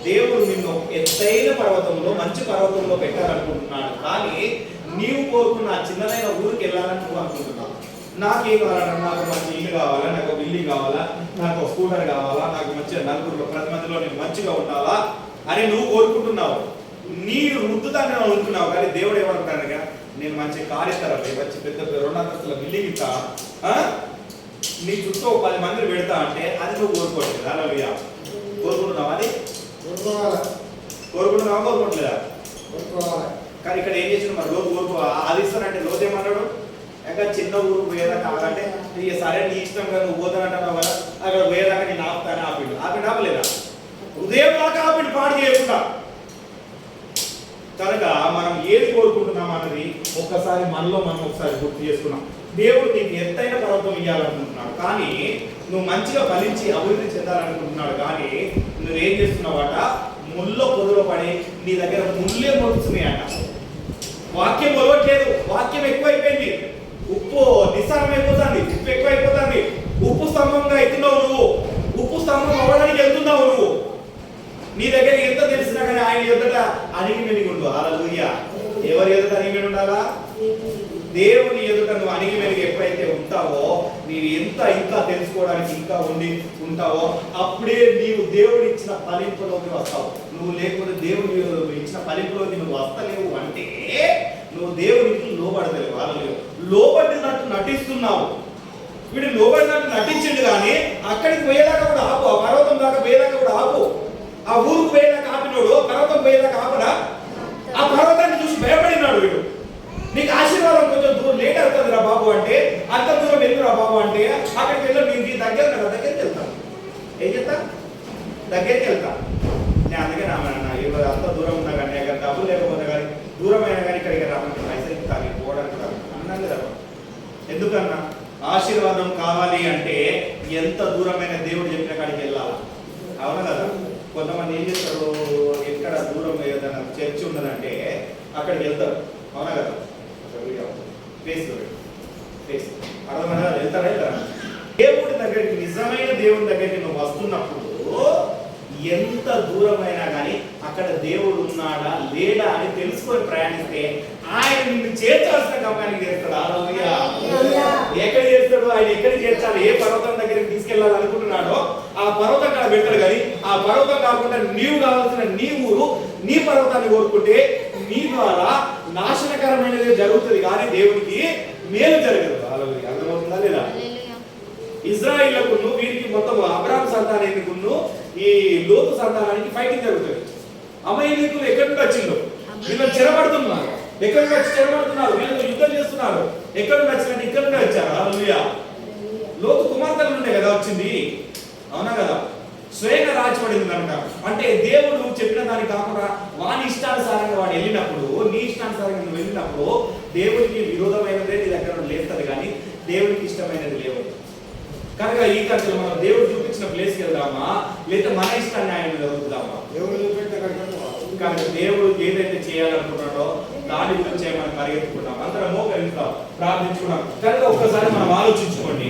దేవుడు నిన్ను ఎత్తైన పర్వతంలో మంచి పర్వతంలో పెట్టాలనుకుంటున్నాడు, కానీ నీవు కోరుకున్న చిన్నదైన ఊరికి వెళ్ళాలని నువ్వు అనుకుంటున్నావు. నాకేం కావాలన్నా, నాకు మంచి ఇల్లు కావాలా, నాకు బిల్డింగ్ కావాలా, నాకు స్కూటర్ కావాలా, నాకు మంచిగా నలుగురు 10 మందిలో నేను మంచిగా ఉండాలా అని నువ్వు కోరుకుంటున్నావు. నీ వృద్ధుతాన్ని అనుకుంటున్నావు. కానీ దేవుడు ఏమంటాడుగా, నేను మంచి కార్ ఇస్తారా, మంచి పెద్ద 2 అంతస్తుల బిల్డింగ్ ఇస్తా, నీ చుట్టూ 10 మందిని పెడతా అంటే అది నువ్వు కోరుకోవట్లేదు. హల్లెలూయా. కోరుకుంటున్నావా? అది కోరుకోవాలి. కోరుకుంటున్నావా? కోరుకోవట్లేదా? కోరుకోవాలి. కానీ ఇక్కడ ఏం చేసిన మరి లోతు కోరుకో అది ఇస్తానంటే లోతు ఏమన్నాడు? ఇంకా చిన్న ఊరు పోయేదాకా కావాలంటే ఇక సరే నీ ఇష్టంగా నువ్వు పోతానంటున్నావు కదా, అక్కడ పోయేదాకా నేను ఆపుతాను. ఆపలేదా? ఉదయం దాకా ఆపిండు పాడు చేయకుండా. కనుక మనం ఏది కోరుకుంటున్నాం అన్నది ఒక్కసారి మనలో మనం ఒకసారి గుర్తు చేసుకున్నాం. దేవుడు నీకు ఎత్తైన పర్వతం ఇవ్వాలనుకుంటున్నాడు, కానీ నువ్వు మంచిగా ఫలించి అభివృద్ధి చెందాలనుకుంటున్నాడు, కానీ నువ్వేం చేస్తున్నావట? ముళ్ళ పొదలో పడి నీ దగ్గర ముళ్ళే మొలుస్తున్నాయట. వాక్యం మొలవట్లేదు, వాక్యం ఎక్కువైపోయింది, ఉప్పు నిస్సారం అయిపోతుంది, ఉప్పు ఎక్కువైపోతుంది. ఉప్పు స్తంభంగా ఎత్తున్నావు నువ్వు, ఉప్పు స్తంభం అవ్వడానికి వెళ్తున్నావు నువ్వు. నీ దగ్గర ఎంత తెలిసినా కానీ ఆయన ఎదుట అణిగి మెలిగి ఉండు. హల్లెలూయా. ఎవరి ఎదుట అణిగి మెలిగి ఉండాలా? దేవుని ఎదుట నువ్వు అణిగి మెలిగి ఎప్పుడైతే ఉంటావో, నీవు ఇంకా తెలుసుకోవడానికి ఇంకా ఉంటావో, అప్పుడే నీవు దేవుడు ఇచ్చిన ఫలింపులోకి వస్తావు. నువ్వు లేకపోతే దేవుడు ఇచ్చిన ఫలింపులోకి నువ్వు వస్తలేవు అంటే నువ్వు దేవునికి లోబడతలేవు. హల్లెలూయా. లోబడినట్టు నటిస్తున్నావు. వీడు లోబడినట్టు నటించిండు, కానీ అక్కడికి పోయేదాకా కూడా ఆపు, ఆ పర్వతం దాకా పోయేదాకా కూడా ఆపు. ఆ ఊరుకు పోయేదాకా ఆపినోడు పర్వతం పోయేదాకా ఆపడా? ఆ పర్వతాన్ని చూసి భయపడినాడు వీడు. నీకు ఆశీర్వాదం కొంచెం దూరం లేట్ అవుతుంది రా బాబు అంటే, అంత దూరం వెళ్ళురా బాబు అంటే, అక్కడికి వెళ్ళి నేను దగ్గర కదా, దగ్గరికి వెళ్తాను. ఏం చెప్తా? దగ్గరికి వెళ్తా. నేను అందుకే రామన్నా ఇప్పుడు అంత దూరం ఉన్నా కానీ, అక్కడ డబ్బులు లేకపోతే కానీ, దూరమైనా కానీ ఇక్కడికి రామంటే పైసలు ఇస్తాను, పోవడానికి రాను అన్నాను కదా. ఎందుకన్నా? ఆశీర్వాదం కావాలి అంటే ఎంత దూరమైన దేవుడు చెప్పిన కాడికి వెళ్ళాలి. అవునా కదా? కొంతమంది ఏం చేస్తారు, ఎక్కడ దూరం ఏదైనా చర్చి ఉన్నదంటే అక్కడికి వెళ్తారు. అవునా కదా? అర్థమైనా? వెళ్తారా? దేవుడి దగ్గరికి, నిజమైన దేవుడి దగ్గరికి నువ్వు వస్తున్నప్పుడు ఎంత దూరమైనా కానీ అక్కడ దేవుడు ఉన్నాడా లేడా అని తెలుసుకొని ప్రయాణిస్తే ఆయన నిన్ను చేర్చాల్సిన గమ్యానికి చేస్తాడు. హల్లెలూయా. ఎక్కడ చేస్తాడు? ఆయన ఎక్కడ చేర్చాలి, ఏ పర్వతం దగ్గరికి తీసుకెళ్ళాలి అనుకుంటున్నాడో ఆ పర్వతం కాడ పెడతాడు. కానీ ఆ పర్వతం కాకుండా నీవు కావాల్సిన నీ ఊరు, నీ పర్వతాన్ని కోరుకుంటే నీ ద్వారా నాశనకరమైనది జరుగుతుంది, కానీ దేవుడికి మేలు జరగదు. హల్లెలూయా. అర్థమవుతుందా లేదా? ఇజ్రాయిలకు వీరికి మొత్తం అబ్రాహాము సంతానానికి ఈ లోతు సంతానానికి ఫైటింగ్ జరుగుతుంది. అమాలేకీయులు ఎక్కడి నుండి వచ్చిందో వీళ్ళు చెరబడుతున్నారు, ఎక్కడి నుండి వచ్చి చెరబడుతున్నారు, వీళ్ళతో యుద్ధం చేస్తున్నారు. ఎక్కడి నుండి వచ్చినట్టు ఇక్కడ నుండి వచ్చారు. హల్లెలూయా. లోతు కుమార్తెల నుండే కదా వచ్చింది. అవునా కదా? స్వయంగా రాజపడింది కనుక. అంటే దేవుడు చెప్పిన దానికి కాకుండా వాని ఇష్టానుసారంగా వాడు వెళ్ళినప్పుడు, నీ ఇష్టానుసారంగా నువ్వు వెళ్ళినప్పుడు దేవుడికి విరోధమైనదే నీ దగ్గర లేస్తుంది, కానీ దేవుడికి ఇష్టమైనది లేవు. కనుక ఈ కథలు మనం దేవుడు చూపించిన ప్లేస్కి వెళ్దామా, లేదా మన ఇష్టాన్ని ఆయన మీద వదులుదామా? కనుక దేవుడు ఏదైతే చేయాలనుకున్నాడో దాని గురించి మనం పరిగెత్తుకున్నాం, అందరం మోకరిస్తాం, ప్రార్థించుకున్నాం. కనుక ఒక్కసారి మనం ఆలోచించుకోండి.